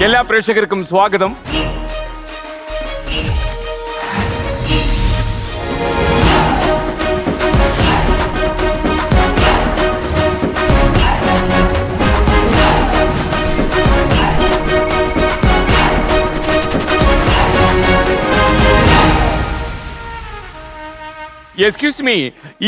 എല്ലാ പ്രേക്ഷകർക്കും സ്വാഗതം. എക്സ്ക്യൂസ് മീ,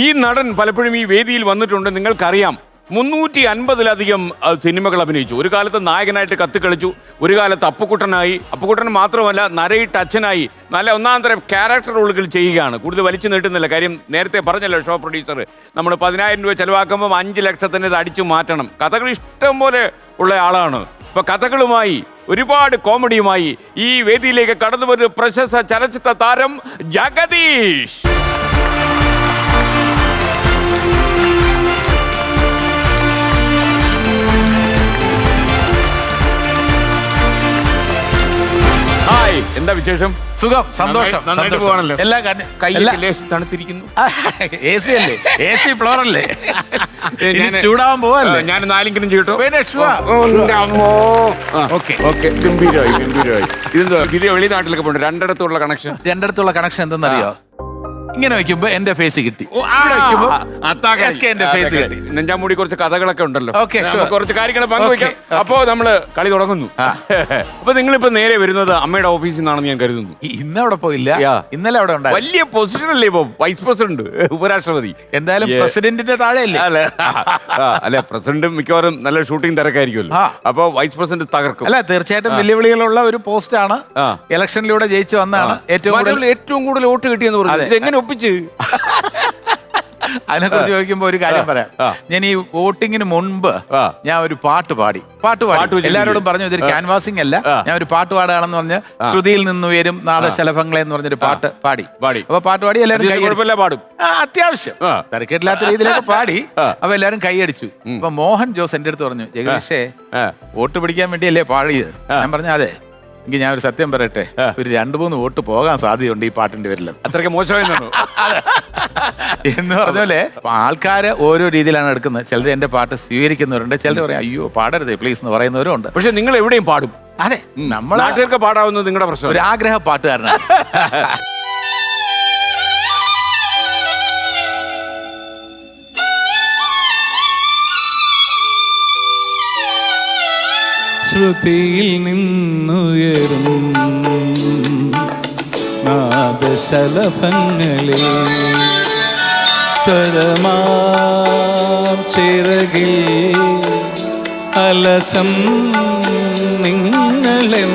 ഈ നടൻ പലപ്പോഴും ഈ വേദിയിൽ വന്നിട്ടുണ്ട്, നിങ്ങൾക്കറിയാം. 350-ലധികം സിനിമകൾ അഭിനയിച്ചു. ഒരു കാലത്ത് നായകനായിട്ട് കത്തിക്കളിച്ചു, ഒരു കാലത്ത് അപ്പുക്കുട്ടനായി, അപ്പുക്കുട്ടൻ മാത്രമല്ല നരയിട്ട് അച്ഛനായി നല്ല ഒന്നാം തരം ക്യാരക്ടർ റോളുകൾ ചെയ്യുകയാണ്. കൂടുതൽ വലിച്ചു നീട്ടുന്നില്ല, കാര്യം നേരത്തെ പറഞ്ഞല്ലോ ഷോ പ്രൊഡ്യൂസർ, നമ്മൾ 10,000 രൂപ ചെലവാക്കുമ്പോൾ 5 ലക്ഷത്തിന് ഇത് അടിച്ചു മാറ്റണം. കഥകൾ ഇഷ്ടം പോലെ ഉള്ള ആളാണ്. ഇപ്പൊ കഥകളുമായി ഒരുപാട് കോമഡിയുമായി ഈ വേദിയിലേക്ക് കടന്നു വരുന്ന പ്രശസ്ത ചലച്ചിത്ര താരം ജഗദീഷ്. ഹായ്, എന്താ വിശേഷം? സുഖം, സന്തോഷം. നന്നായിട്ട് പോവാണല്ലോ. എല്ലാ തണുത്തിരിക്കുന്നു. AC അല്ലേ, AC ഫ്ലോർ അല്ലേ, ചൂടാവാൻ പോവല്ലേ. ഞാൻ 4 ഇൻക്രിം ചെയ്യട്ടോ. ഗംഭീരമായി. ഇതെന്താ പുതിയ വെളിനാട്ടിലൊക്കെ പോകണ്ട രണ്ടിടത്തുള്ള കണക്ഷൻ എന്തെന്നറിയോ? ഇങ്ങനെ വെക്കുമ്പോ എന്റെ ഫേസ് കിട്ടി, നെഞ്ചാമൂടി കുറച്ച് കഥകളൊക്കെ ഉണ്ടല്ലോ. Okay, കുറച്ച് കാര്യങ്ങൾ പങ്കുവയ്ക്കാം. അപ്പോ നമ്മള് കളി തുടങ്ങുന്നു. അപ്പൊ നിങ്ങളിപ്പോ നേരെ വരുന്നത് അമ്മയുടെ ഓഫീസിൽ നിന്നാണെന്ന് ഞാൻ കരുതുന്നു. ഇന്ന് അവിടെ പോയില്ല, ഇന്നലെ അവിടെ ഉണ്ടായി. വലിയ പൊസിഷൻ അല്ലേ ഇപ്പൊ, വൈസ് പ്രസിഡന്റ്, ഉപരാഷ്ട്രപതി. എന്തായാലും പ്രസിഡന്റിന്റെ താഴെ അല്ലെ, പ്രസിഡന്റ് മിക്കവാറും നല്ല ഷൂട്ടിംഗ് തിരക്കായിരിക്കുമല്ലോ. അപ്പൊ വൈസ് പ്രസിഡന്റ് തകർക്കും. അല്ല, തീർച്ചയായിട്ടും വെല്ലുവിളികളുള്ള ഒരു പോസ്റ്റ് ആണ്. ഇലക്ഷനിലൂടെ ജയിച്ചു വന്നാണ്. ഏറ്റവും കൂടുതൽ വോട്ട് കിട്ടിയെന്ന് പറഞ്ഞു. ഇതെങ്ങനെ ഒപ്പിച്ച്? അതിനെക്കുറിച്ച് ചോദിക്കുമ്പോ ഒരു കാര്യം പറയാം. ഞാൻ ഈ വോട്ടിങ്ങിന് മുൻപ് ഞാൻ ഒരു പാട്ട് പാടി എല്ലാവരോടും പറഞ്ഞു, ഇതൊരു ക്യാൻവാസിംഗ് അല്ല, ഞാൻ ഒരു പാട്ട് പാടുകയാണെന്ന് പറഞ്ഞ് ശ്രുതിയിൽ നിന്ന് ഉയരും നാദശലഭങ്ങളെ എന്ന് പറഞ്ഞൊരു പാട്ട് പാടി. അപ്പൊ പാട്ട് പാടി എല്ലാവരും പാടും, അത്യാവശ്യം തരക്കേടില്ലാത്ത രീതിയിലൊക്കെ പാടി. അപ്പൊ എല്ലാവരും കൈയടിച്ചു. അപ്പൊ മോഹൻ ജോസ് എന്റെ അടുത്ത് പറഞ്ഞു, ജഗദീഷേ വോട്ട് പിടിക്കാൻ വേണ്ടിയല്ലേ പാടിയത്? ഞാൻ പറഞ്ഞു അതെ. എങ്കിൽ ഞാൻ ഒരു സത്യം പറയട്ടെ, ഒരു 2-3 വോട്ട് പോകാൻ സാധ്യതയുണ്ട് ഈ പാട്ടിന്റെ പേരിൽ. അത്രയ്ക്ക് മോശമായി എന്ന് പറഞ്ഞ പോലെ ആൾക്കാര് ഓരോ രീതിയിലാണ് എടുക്കുന്നത്. ചിലർ എന്റെ പാട്ട് സ്വീകരിക്കുന്നവരുണ്ട്, ചിലർ പറയും അയ്യോ പാടരുത് പ്ലീസ് എന്ന് പറയുന്നവരും ഉണ്ട്. പക്ഷെ നിങ്ങൾ എവിടെയും പാടും. അതെ, നമ്മൾ നാട്ടുകാർക്ക് പാടാവുന്നത് നിങ്ങളുടെ പ്രശ്നം. ഒരു ആഗ്രഹ പാട്ടുകാരനാണ്. ശ്രുതിയിൽ നിന്നുയരും നാദശലഭങ്ങളെ സ്വരമാം ചിറകിൽ അലസം നിങ്ങളെൻ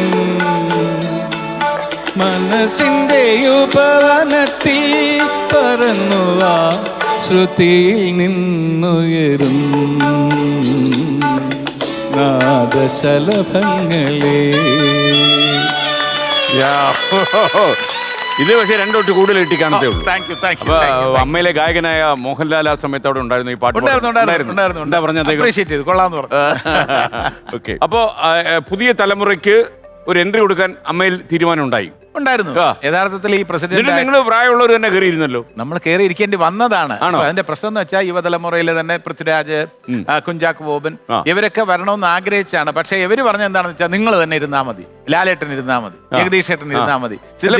മനസ്സിൻ്റെ ഉപവനത്തിൽ പറന്നുവാ ശ്രുതിയിൽ നിന്നുയരും നാദശലഭങ്ങളെ. ഇത് പക്ഷേ 2 തൊട്ട് കൂടുതൽ കിട്ടി കാണത്തേ ഉള്ളൂ. അപ്പൊ അമ്മയിലെ ഗായകനായ മോഹൻലാൽ ആ സമയത്ത് അവിടെ ഉണ്ടായിരുന്നു. ഈ പാട്ട് എന്താ പറഞ്ഞത്? കൊള്ളാന്ന് പറഞ്ഞു. ഓക്കെ, അപ്പോ പുതിയ തലമുറയ്ക്ക് ഒരു എൻട്രി കൊടുക്കാൻ അമ്മയിൽ തീരുമാനം ഉണ്ടായിരുന്നു. യഥാർത്ഥത്തിൽ ഈ പ്രസിഡന്റ് നിങ്ങൾ പ്രായമുള്ളവർ തന്നെ കയറിയിരുന്നല്ലോ. നമ്മൾ കയറി ഇരിക്കേണ്ടി വന്നതാണ്. അതിന്റെ പ്രശ്നം എന്ന് വെച്ചാൽ യുവതലമുറയിലെ തന്നെ പൃഥ്വിരാജ്, കുഞ്ചാക്കോ ബോബൻ ഇവരൊക്കെ വരണമെന്ന് ആഗ്രഹിച്ചാണ്. പക്ഷെ ഇവര് പറഞ്ഞ എന്താണെന്ന് വെച്ചാൽ നിങ്ങൾ തന്നെ ഇരുന്നാ മതി, ലാലേട്ടൻ ഇരുന്നാ മതി, ജഗദീഷ് ഏട്ടൻ ഇരുന്നാ മതി.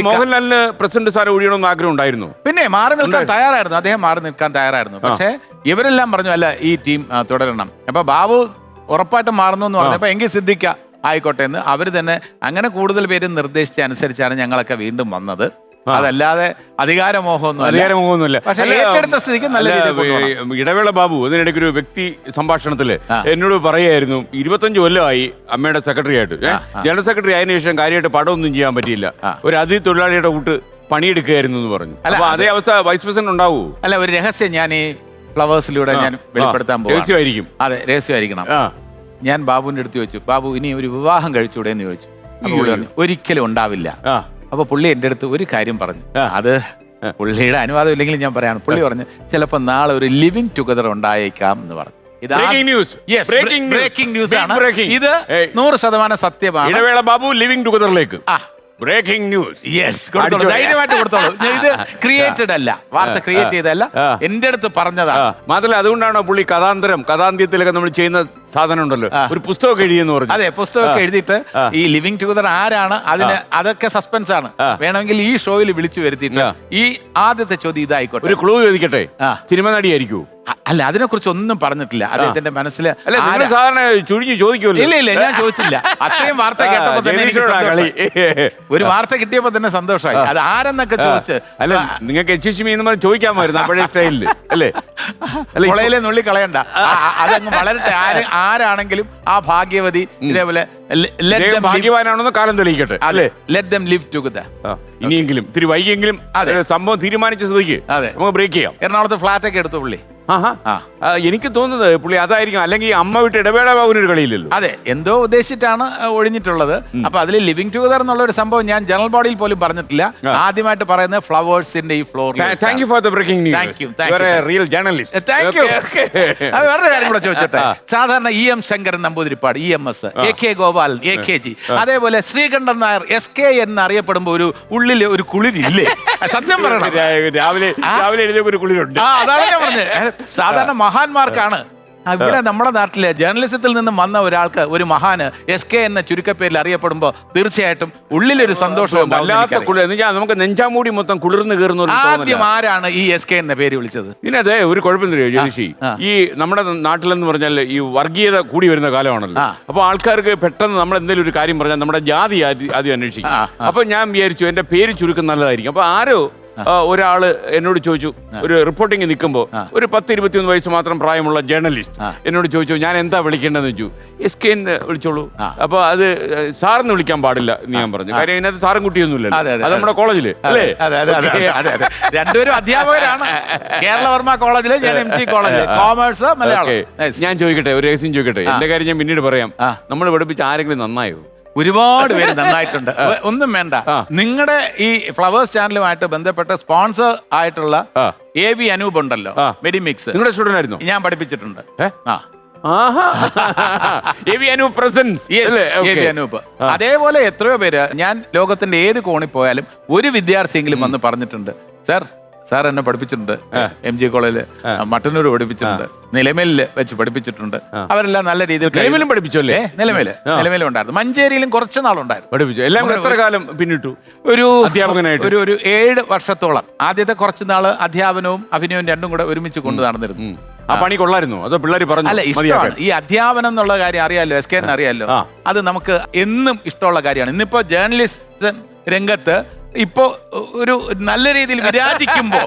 മോഹൻലാലിന് പ്രസിഡന്റ് സ്ഥാനം ഒഴിയണമെന്ന് ആഗ്രഹം ഉണ്ടായിരുന്നു. പിന്നെ മാറി നിൽക്കാൻ തയ്യാറായിരുന്നു, അദ്ദേഹം മാറി നിൽക്കാൻ തയ്യാറായിരുന്നു. പക്ഷെ ഇവരെല്ലാം പറഞ്ഞു അല്ല ഈ ടീം തുടരണം. അപ്പൊ ബാബു ഉറപ്പായിട്ടും മാറുന്നു എന്ന് പറഞ്ഞപ്പോ എങ്കിൽ സിദ്ദിഖ ആയിക്കോട്ടെ എന്ന് അവര് തന്നെ അങ്ങനെ കൂടുതൽ പേര് നിർദ്ദേശിച്ച അനുസരിച്ചാണ് ഞങ്ങളൊക്കെ വീണ്ടും വന്നത്. അതല്ലാതെ അധികാരമോഹമൊന്നുമില്ല. പക്ഷേ ഏറ്റെടുത്ത സ്ഥിതിക്ക് നല്ല രീതിയിൽ. ഇടവേള ബാബു അതിനിടയ്ക്ക് ഒരു വ്യക്തി സംഭാഷണത്തില് എന്നോട് പറയായിരുന്നു, 25 കൊല്ലമായി അമ്മയുടെ സെക്രട്ടറി ആയിട്ട്, ജനറൽ സെക്രട്ടറി ആയതിനു ശേഷം കാര്യമായിട്ട് പടമൊന്നും ചെയ്യാൻ പറ്റിയില്ല, ഒരു അതിഥി തൊഴിലാളിയുടെ കൂട്ട് പണിയെടുക്കുകയായിരുന്നു എന്ന് പറഞ്ഞു. അപ്പൊ അതേ അവസ്ഥ വൈസ് പ്രസിഡന്റ് ഉണ്ടാവൂ? അല്ല, ഒരു രഹസ്യം ഞാൻ ഈ ഫ്ലവേഴ്സിലൂടെ ഞാൻ വെളിപ്പെടുത്താൻ പോകും. രഹസ്യമായിരിക്കും. അതെ, രഹസ്യമായിരിക്കണം. ഞാൻ ബാബുവിന്റെ അടുത്ത് ചോദിച്ചു, ബാബു ഇനി ഒരു വിവാഹം കഴിച്ചൂടെ എന്ന് ചോദിച്ചു. ഒരിക്കലും ഉണ്ടാവില്ല. അപ്പൊ പുള്ളി എന്റെ അടുത്ത് ഒരു കാര്യം പറഞ്ഞു, അത് പുള്ളിയുടെ അനുവാദം ഇല്ലെങ്കിൽ ഞാൻ പറയാണ്. പുള്ളി പറഞ്ഞു ചിലപ്പോ നാളെ ഒരു ലിവിങ് ടുഗദർ ഉണ്ടായേക്കാം എന്ന് പറഞ്ഞു. ബ്രേക്കിംഗ് ന്യൂസ് ആണ് ഇത്, 100% സത്യമാണ്. ഇടവേള ബാബു ലിവിങ് ടുഗദറിലേക്ക്. Breaking news. യെസ്, കൊടുത്തോളൂ, ധൈര്യമായിട്ട് കൊടുത്തോളൂ. ഇത് ക്രിയേറ്റഡ് അല്ല, വാർത്ത ക്രിയേറ്റ് ചെയ്തല്ല, എന്റെ അടുത്ത് പറഞ്ഞതാണ്. മാത്രമല്ല അതുകൊണ്ടാണോ പുള്ളി കഥാന്ത്യത്തിലൊക്കെ നമ്മൾ ചെയ്യുന്ന സാധനം ഉണ്ടല്ലോ, ഒരു പുസ്തകമൊക്കെ എഴുതിയെന്ന് പറഞ്ഞു. അതെ, പുസ്തകമൊക്കെ എഴുതിയിട്ട് ഈ ലിവിങ് ടുഗദർ ആരാണ് അതിന് അതൊക്കെ സസ്പെൻസ് ആണ്. വേണമെങ്കിൽ ഈ ഷോയിൽ വിളിച്ചു വരുത്തിയിട്ട് ഈ ആദ്യത്തെ ചോദ്യം ഇതായിക്കോട്ടെ. ഒരു ക്ലൂ ചോദിക്കട്ടെ, സിനിമ നടിയായിരിക്കൂ? അല്ല, അതിനെ കുറിച്ച് ഒന്നും പറഞ്ഞിട്ടില്ല അദ്ദേഹത്തിന്റെ മനസ്സിൽ. അല്ല, നിങ്ങൾ സാധാരണ ചുഴിഞ്ഞു ചോദിക്കുമല്ലോ. ഇല്ല, ഞാൻ ചോദിച്ചില്ല. അത്രയും വാർത്ത കേട്ടപ്പോ തന്നെ എനിക്ക് സന്തോഷമായി. ഒരു വാർത്ത കിട്ടിയപ്പോ തന്നെ സന്തോഷമായി. അത് ആരെന്നൊക്കെ ചോദിച്ച്. അല്ല, നിങ്ങൾക്ക് HHM ചോദിക്കാമായിരുന്നു പഴയ സ്റ്റൈലില് അല്ലേ? മുളയിലെ നുള്ളി കളയണ്ട, അതങ്ങ് വളരട്ടെ. ആരാണെങ്കിലും ആ ഭാഗ്യവതി ഇതേപോലെ ഭാഗ്യവാനാണെന്ന് കാലം തെളിയിക്കട്ടെ. അതെ, ലെറ്റ് ദം ലിവ് ടുഗദർ. ഇനിയെങ്കിലും ഇത്തിരി വൈകിയെങ്കിലും സംഭവം തീരുമാനിച്ച സ്ഥിതിക്ക് നമുക്ക് ബ്രേക്ക് ചെയ്യാം. എറണാകുളത്ത് ഫ്ലാറ്റ് ഒക്കെ എടുത്തു പുള്ളി. എനിക്ക് തോന്നുന്നത് പുള്ളി അതായിരിക്കും, അല്ലെങ്കിൽ അമ്മ വിട്ട് ഇടവേള ഒരു കളിയില്ലല്ലോ. അതെ, എന്തോ ഉദ്ദേശിച്ചിട്ടാണ് ഒഴിഞ്ഞിട്ടുള്ളത്. അപ്പൊ അതിൽ ലിവിങ് ടുഗദർ എന്നുള്ള ഒരു സംഭവം ഞാൻ ജനറൽ ബോഡിയിൽ പോലും പറഞ്ഞിട്ടില്ല. ആദ്യമായിട്ട് പറയുന്നത് ഫ്ലവേഴ്സിന്റെ ഈ ഫ്ലോറിൽ. Thank you for the breaking news. Real journalist. Thank you. വേറൊരു കാര്യം കൂടെ ചോദിച്ചോട്ടെ. സാധാരണ EM Sankaran Namboodiripad, EMS, AK Gopalan, AKG, അതേപോലെ ശ്രീകണ്ഠൻ നായർ SK എന്നറിയപ്പെടുമ്പോ ഒരു ഉള്ളില് ഒരു കുളിരില്ലേ? സത്യം പറയണം, രാവിലെ എഴുതിയ ഒരു കുളിരുണ്ട്. അതാണ് ഞാൻ പറഞ്ഞത്. സാധാരണ മഹാന്മാർക്കാണ്. ഇവിടെ നമ്മുടെ നാട്ടിലെ ജേർണലിസത്തിൽ നിന്നും വന്ന ഒരാൾക്ക്, ഒരു മഹാന് SK എന്ന ചുരുക്കപ്പേരിൽ അറിയപ്പെടുമ്പോ തീർച്ചയായിട്ടും ഉള്ളിലൊരു സന്തോഷം. നമുക്ക് നെഞ്ചാമൂടി മൊത്തം കുളിർന്ന് കയറുന്ന. ആദ്യം ആരാണ് ഈ SK എന്ന പേര് വിളിച്ചത്? ഇതിനകത്ത് ഒരു കുഴപ്പം തരുമോ ജോലിഷി? ഈ നമ്മുടെ നാട്ടിലെന്ന് പറഞ്ഞാൽ ഈ വർഗീയത കൂടി വരുന്ന കാലമാണല്ലോ. അപ്പൊ ആൾക്കാർക്ക് പെട്ടെന്ന് നമ്മൾ എന്തെങ്കിലും ഒരു കാര്യം പറഞ്ഞാൽ നമ്മുടെ ജാതി ആദ്യം അന്വേഷിക്കും. അപ്പൊ ഞാൻ വിചാരിച്ചു എന്റെ പേര് ചുരുക്കം നല്ലതായിരിക്കും. അപ്പൊ ആരോ ഒരാള് എന്നോട് ചോദിച്ചു, ഒരു റിപ്പോർട്ടിങ് നിൽക്കുമ്പോൾ ഒരു 10-21 വയസ്സ് മാത്രം പ്രായമുള്ള ജേർണലിസ്റ്റ് എന്നോട് ചോദിച്ചു ഞാൻ എന്താ വിളിക്കേണ്ടതെന്ന് ചോദിച്ചു. SK എന്ന് വിളിച്ചോളൂ. അപ്പൊ അത് സാറിന് വിളിക്കാൻ പാടില്ല എന്ന് ഞാൻ പറഞ്ഞു. കാര്യം ഇതിനകത്ത് സാറും കുട്ടിയൊന്നുമില്ല, അത് നമ്മുടെ കോളേജില് അല്ലേ? രണ്ടുപേരും അധ്യാപകരാണ്. കേരളവർമ്മ കോളേജില്, ഞാൻ MG കോളേജില്, കോമേഴ്സ്, മലയാളം. ഞാൻ ചോദിക്കട്ടെ, ഒരു രഹസ്യം ചോദിക്കട്ടെ, എന്റെ കാര്യം ഞാൻ പിന്നീട് പറയാം. നമ്മൾ പഠിപ്പിച്ച ആരെങ്കിലും നന്നായോ? ഒരുപാട് പേര് നന്നായിട്ടുണ്ട്. ഒന്നും വേണ്ട, നിങ്ങളുടെ ഈ ഫ്ലവേഴ്സ് ചാനലുമായിട്ട് ബന്ധപ്പെട്ട സ്പോൺസർ ആയിട്ടുള്ള AV അനൂപ് ഉണ്ടല്ലോ, മെഡിമിക്സ്, നിങ്ങളുടെ സ്റ്റുഡന്റ് ആയിരുന്നു? ഞാൻ പഠിപ്പിച്ചിട്ടുണ്ട്. AV Anoop presence. AV Anoop. അതേപോലെ എത്രയോ പേര്, ഞാൻ ലോകത്തിന്റെ ഏത് കോണിൽ പോയാലും ഒരു വിദ്യാർത്ഥിയെങ്കിലും വന്ന് പറഞ്ഞിട്ടുണ്ട്, സാർ എന്നെ പഠിപ്പിച്ചിട്ടുണ്ട്, MG കോളേജില്, മട്ടന്നൂർ പഠിപ്പിച്ചിട്ടുണ്ട്, നിലമേലില് വെച്ച് പഠിപ്പിച്ചിട്ടുണ്ട്. അവരെല്ലാം നല്ല രീതിയിൽ നിലമേലും പഠിപ്പിച്ചല്ലേ? നിലമേലും ഉണ്ടായിരുന്നു, മഞ്ചേരിയിലും കുറച്ച് നാളുണ്ടായിരുന്നു. പഠിപ്പിച്ചു. എല്ലാം എത്ര കാലം പിന്നിട്ടു ഒരു അധ്യാപകനായിട്ട്? ഒരു 7 വർഷത്തോളം. ആദ്യത്തെ കുറച്ച് നാള് അധ്യാപനവും അഭിനയവും രണ്ടും കൂടെ ഒരുമിച്ച് കൊണ്ടു നടന്നിരുന്നു. ആ പണി കൊള്ളായിരുന്നു? അതോ പിള്ളേർ പറഞ്ഞു? അല്ല, ഇഷ്ടമാണ് ഈ അധ്യാപനം എന്നുള്ള കാര്യം. അറിയാലോ, SK അറിയാലോ, അത് നമുക്ക് എന്നും ഇഷ്ടമുള്ള കാര്യമാണ്. ഇന്നിപ്പോ ജേർണലിസ്റ്റ് രംഗത്ത് ഇപ്പോ ഒരു നല്ല രീതിയിൽ വിരാജിക്കുമ്പോ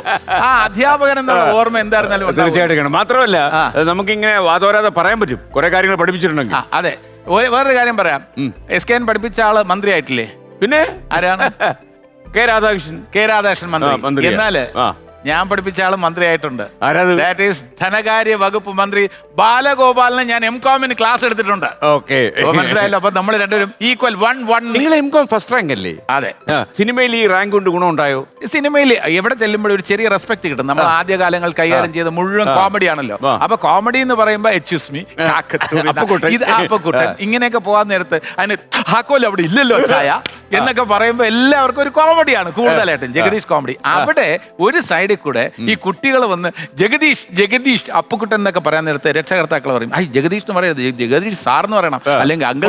ആ അധ്യാപകൻ എന്നുള്ള ഓർമ്മ എന്തായിരുന്നാലും തീർച്ചയായിട്ടും. മാത്രമല്ല നമുക്കിങ്ങനെ വാദോരാതെ പറയാൻ പറ്റും കുറെ കാര്യങ്ങൾ പഠിപ്പിച്ചിട്ടുണ്ടെങ്കിൽ. അതെ, വേറൊരു കാര്യം പറയാം. SK പഠിപ്പിച്ച ആള് മന്ത്രി ആയിട്ടില്ലേ? പിന്നെ ആരാണ്? K രാധാകൃഷ്ണൻ മന്ത്രി. എന്നാല് ഞാൻ പഠിപ്പിച്ച ആള് മന്ത്രിയായിട്ടുണ്ട്. ദാറ്റ് ഈസ് ധനകാര്യ വകുപ്പ് മന്ത്രി ബാലഗോപാലിന് ഞാൻ MCOM ക്ലാസ് എടുത്തിട്ടുണ്ട്. മനസ്സിലായല്ലോ? അപ്പൊ നമ്മൾ രണ്ടുപേരും ഈക്വൽ 1-1. നിങ്ങൾ MCOM ഫസ്റ്റ് റാങ്ക് അല്ലേ? അതെ. സിനിമയിൽ ഈ റാങ്ക് കൊണ്ട് ഗുണം ഉണ്ടായോ? സിനിമയിൽ എവിടെ ചെല്ലുമ്പോഴും ഒരു ചെറിയ റെസ്പെക്ട് കിട്ടും. നമ്മൾ ആദ്യകാലങ്ങൾ കൈകാര്യം ചെയ്ത മുഴുവൻ കോമഡി ആണല്ലോ. അപ്പൊ കോമഡി എന്ന് പറയുമ്പോ ഇത് അപ്പക്കുട്ടൻ ഇങ്ങനെയൊക്കെ പോകാൻ നേരത്ത് അതിന് ഹാക്കോൽ അവിടെ ഇല്ലല്ലോ ചായ എന്നൊക്കെ പറയുമ്പോ എല്ലാവർക്കും ഒരു കോമഡിയാണ് കൂടുതലായിട്ടും, ജഗദീഷ് കോമഡി. അവിടെ ഒരു സൈഡിൽ കൂടെ ഈ കുട്ടികൾ വന്ന് ജഗദീഷ് അപ്പുക്കുട്ടൻ എന്നൊക്കെ പറയാൻ നേരത്തെ രക്ഷകർത്താക്കൾ പറയും, ജഗദീഷ് എന്ന് പറയരുത്, ജഗദീഷ് സാർ എന്ന് പറയണം, അല്ലെങ്കിൽ അങ്കിൾ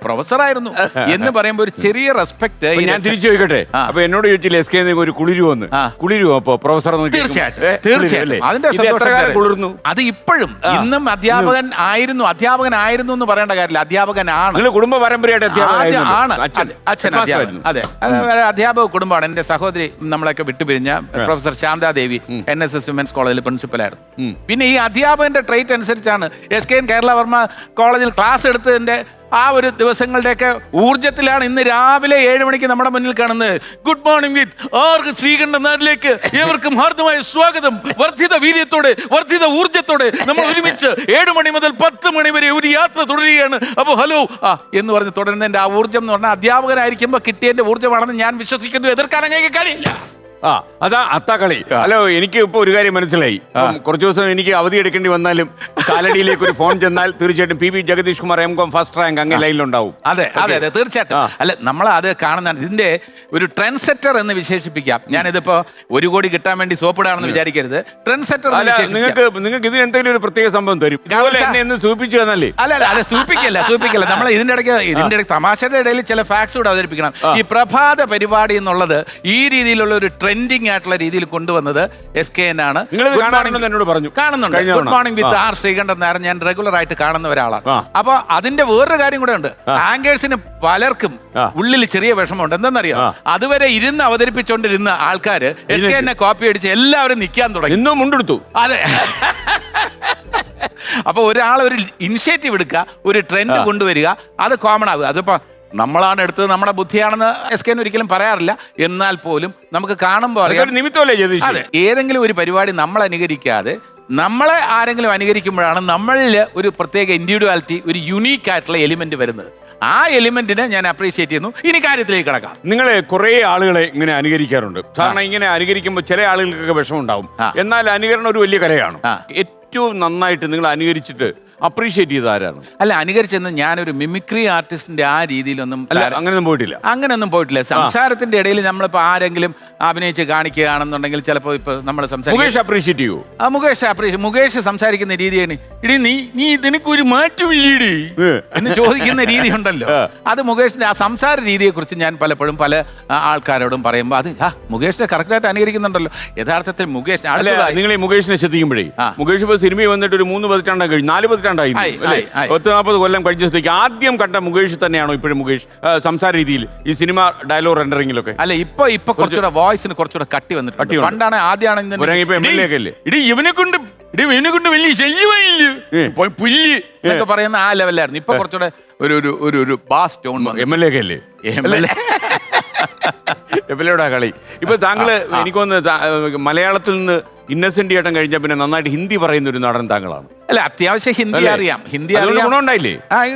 പ്രൊഫസർ ആയിരുന്നു എന്ന് പറയുമ്പോ ഒരു ചെറിയ റെസ്പെക്ട്. ഞാൻ തിരിച്ചു ചോദിക്കട്ടെ, അപ്പൊ എന്നോട് ചോദിച്ചില്ല SK ഒരു കുളിരുവെന്ന്? കുളിരുവോ അപ്പൊ പ്രൊഫസർ? തീർച്ചയായിട്ടും അതിന്റെ കുളിർന്നു. അത് ഇപ്പോഴും ഇന്നും അധ്യാപകനായിരുന്നു എന്ന് പറയേണ്ട കാര്യമില്ല, അധ്യാപകനാണ്. കുടുംബ പരമ്പരയായിട്ട് അതെ, അധ്യാപക കുടുംബമാണ്. എന്റെ സഹോദരി നമ്മളൊക്കെ വിട്ടുപിരിഞ്ഞ പ്രൊഫസർ ശാന്താദേവി NSS വിമൻസ് കോളേജിൽ പ്രിൻസിപ്പലായിരുന്നു. പിന്നെ ഈ അധ്യാപകന്റെ ട്രേറ്റ് അനുസരിച്ചാണ് SK കേരളവർമ്മ കോളേജിൽ ക്ലാസ് എടുത്തതിന്റെ ആ ഒരു ദിവസങ്ങളുടെയൊക്കെ ഊർജ്ജത്തിലാണ് ഇന്ന് രാവിലെ 7 മണിക്ക് നമ്മുടെ മുന്നിൽ കാണുന്നത്. ഗുഡ് മോർണിംഗ് വിത്ത് ശ്രീകണ്ഠൻ നാട്ടിലേക്ക് ഏവർക്കും ഹാർദമായ സ്വാഗതം. വർദ്ധിത വീര്യത്തോടെ, വർദ്ധിത ഊർജ്ജത്തോടെ നമ്മൾ ഒരുമിച്ച് 7 മണി മുതൽ 10 മണി വരെ ഒരു യാത്ര തുടരുകയാണ്. അപ്പോൾ ഹലോ എന്ന് പറഞ്ഞ് തുടരുന്നതിന്റെ ആ ഊർജ്ജം എന്ന് പറഞ്ഞാൽ അധ്യാപകനായിരിക്കുമ്പോൾ കിട്ടിയതിന്റെ ഊർജ്ജമാണെന്ന് ഞാൻ വിശ്വസിക്കുന്നു. എതിർക്കാൻ അങ്ങേക്ക് കഴിയില്ല. ആ അതാ അത്താക്കളി. ഹലോ, എനിക്ക് ഇപ്പൊ ഒരു കാര്യം മനസ്സിലായി. കുറച്ചു ദിവസം എനിക്ക് അവധി എടുക്കേണ്ടി വന്നാലും കാലടിയിലേക്ക് ഒരു ഫോൺ ചെന്നാൽ തീർച്ചയായിട്ടും P Jagadish Kumar M.Com first rank അങ്ങ് ലൈനിലുണ്ടാവും. അതെ അതെ അതെ തീർച്ചയായിട്ടും. അല്ല നമ്മൾ അത് കാണുന്നതാണ് ഇതിന്റെ ഒരു ട്രെൻഡ് സെറ്റർ എന്ന് വിശേഷിപ്പിക്കാം. ഞാനിതിപ്പോ 1 കോടി കിട്ടാൻ വേണ്ടി സോപ്പിടാണെന്ന് വിചാരിക്കരുത്. ട്രെൻഡ് സെറ്റർ നിങ്ങൾക്ക് ഇതിന് എന്തെങ്കിലും ഒരു പ്രത്യേക സംഭവം തരും. ഇതുപോലെ എന്നെ ഒന്ന് സൂചിപ്പിച്ചു തന്നല്ലേ? അല്ല സൂപ്പിക്കല്ല. നമ്മൾ ഇതിന്റെ ഇടയ്ക്ക് തമാശയുടെ ഇടയിൽ ചില ഫാക്ട്സ് കൂടെ അവതരിപ്പിക്കണം. ഈ പ്രഭാത പരിപാടി എന്നുള്ളത് ഈ രീതിയിലുള്ള ഒരു ട്രെൻഡിങ് ആയിട്ടുള്ള രീതിയിൽ കൊണ്ടുവന്നത് SKN ആണ്. എന്നോട് പറഞ്ഞു. കാണുന്നുണ്ട്. Good morning with R Sreekandan Nair ഞാൻ റെഗുലർ ആയിട്ട് കാണുന്ന ഒരാളാണ്. അപ്പൊ അതിന്റെ വേറൊരു കാര്യം കൂടെ ഉണ്ട്. ആങ്കേഴ്സിന് പലർക്കും ഉള്ളിൽ ചെറിയ വിഷമമുണ്ട്. എന്തെന്നറിയോ? അതുവരെ ഇരുന്ന് അവതരിപ്പിച്ചുകൊണ്ടിരുന്ന ആൾക്കാര് SKN കോപ്പി അടിച്ച് എല്ലാവരും നിൽക്കാൻ തുടങ്ങി. ഇന്നും മുണ്ടെടുത്തു. അതെ. അപ്പൊ ഒരാൾ ഒരു ഇനിഷ്യേറ്റീവ് എടുക്കുക, ഒരു ട്രെൻഡ് കൊണ്ടുവരിക, അത് കോമൺ ആവുക. അതിപ്പോ നമ്മളാണ് എടുത്തത്, നമ്മുടെ ബുദ്ധിയാണെന്ന് SKN ഒരിക്കലും പറയാറില്ല. എന്നാൽ പോലും നമുക്ക് കാണുമ്പോൾ അതെ, ഏതെങ്കിലും ഒരു പരിപാടി നമ്മൾ അനുകരിക്കാതെ നമ്മളെ ആരെങ്കിലും അനുകരിക്കുമ്പോഴാണ് നമ്മളിൽ ഒരു പ്രത്യേക ഇൻഡിവിജ്വാലിറ്റി, ഒരു യുണീക്ക് ആയിട്ടുള്ള എലിമെന്റ് വരുന്നത്. ആ എലിമെന്റിനെ ഞാൻ അപ്രീഷിയേറ്റ് ചെയ്യുന്നു. ഇനി കാര്യത്തിലേക്ക് കിടക്കാം. നിങ്ങൾ കുറെ ആളുകളെ ഇങ്ങനെ അനുകരിക്കാറുണ്ട്. കാരണം ഇങ്ങനെ അനുകരിക്കുമ്പോൾ ചില ആളുകൾക്കൊക്കെ വിഷമം ഉണ്ടാവും. എന്നാൽ അനുകരണം ഒരു വലിയ കലയാണ്. ഏറ്റവും നന്നായിട്ട് നിങ്ങൾ അനുകരിച്ചിട്ട് അപ്രീഷിയേറ്റ് ചെയ്ത് ആരാണ്? അല്ല, അനുകരിച്ചെന്ന് ഞാനൊരു മിമിക്രി ആർട്ടിസ്റ്റിന്റെ ആ രീതിയിലൊന്നും അങ്ങനെയൊന്നും പോയിട്ടില്ല. സംസാരത്തിന്റെ ഇടയിൽ നമ്മളിപ്പോ ആരെങ്കിലും അഭിനയിച്ച് കാണിക്കുകയാണെന്നുണ്ടെങ്കിൽ ചിലപ്പോ ഇപ്പൊ നമ്മൾ മുകേഷ് സംസാരിക്കുന്ന രീതിയാണ്, ഇടി നീ ഇതിനൊരു മാറ്റമില്ലീടി എന്ന് ചോദിക്കുന്ന രീതി ഉണ്ടല്ലോ. അത് മുകേഷിന്റെ ആ സംസാര രീതിയെ കുറിച്ച് ഞാൻ പലപ്പോഴും പല ആൾക്കാരോടും പറയുമ്പോൾ അത് മുകേഷിനെ കറക്റ്റായിട്ട് അനുകരിക്കുന്നുണ്ടല്ലോ. യഥാർത്ഥത്തിൽ നിങ്ങൾ ഈ മുകേഷിനെ ശ്രദ്ധിക്കുമ്പോഴേ, മുകേഷ് ഇപ്പൊ സിനിമയിൽ വന്നിട്ട് ഒരു 3 പതിറ്റാണ്ടായി കഴിഞ്ഞു, 4 പതിറ്റാണ്ടായി, 40 കൊല്ലം കഴിഞ്ഞ സ്ഥിതിക്ക് ആദ്യം കണ്ട മുകേഷ് തന്നെയാണോ ഇപ്പോഴും മുകേഷ് സംസാര രീതിയിൽ ഈ സിനിമ ഡയലോഗ് റെൻഡറിങ്ങിലൊക്കെ? അല്ല, ഇപ്പൊ കുറച്ചുകൂടെ വോയിസിന് കുറച്ചുകൂടെ കട്ടി വന്നിട്ടുണ്ട്. പണ്ടാണ് ആദ്യമാണ് ഇവനെ കൊണ്ട് വലിയ ശല്യമായില്ലേ പുല്ല് എന്നൊക്കെ പറയുന്ന ആ ലെവലായിരുന്നു. ഇപ്പൊ കുറച്ചുകൂടെ ഒരു ബാസ് ടോൺ. MLA ഒക്കെ അല്ലേ? എപ്പോഴാ കളി? ഇപ്പൊ താങ്കള് എനിക്കൊന്ന് മലയാളത്തിൽ നിന്ന് ഇന്നസെന്റ് ചേട്ടൻ കഴിഞ്ഞ പിന്നെ നന്നായിട്ട് ഹിന്ദി പറയുന്ന ഒരു നടൻ താങ്കളാണ്. അല്ല, അത്യാവശ്യം ഹിന്ദി അറിയാം. ഗുണമുണ്ടായില്ലേ?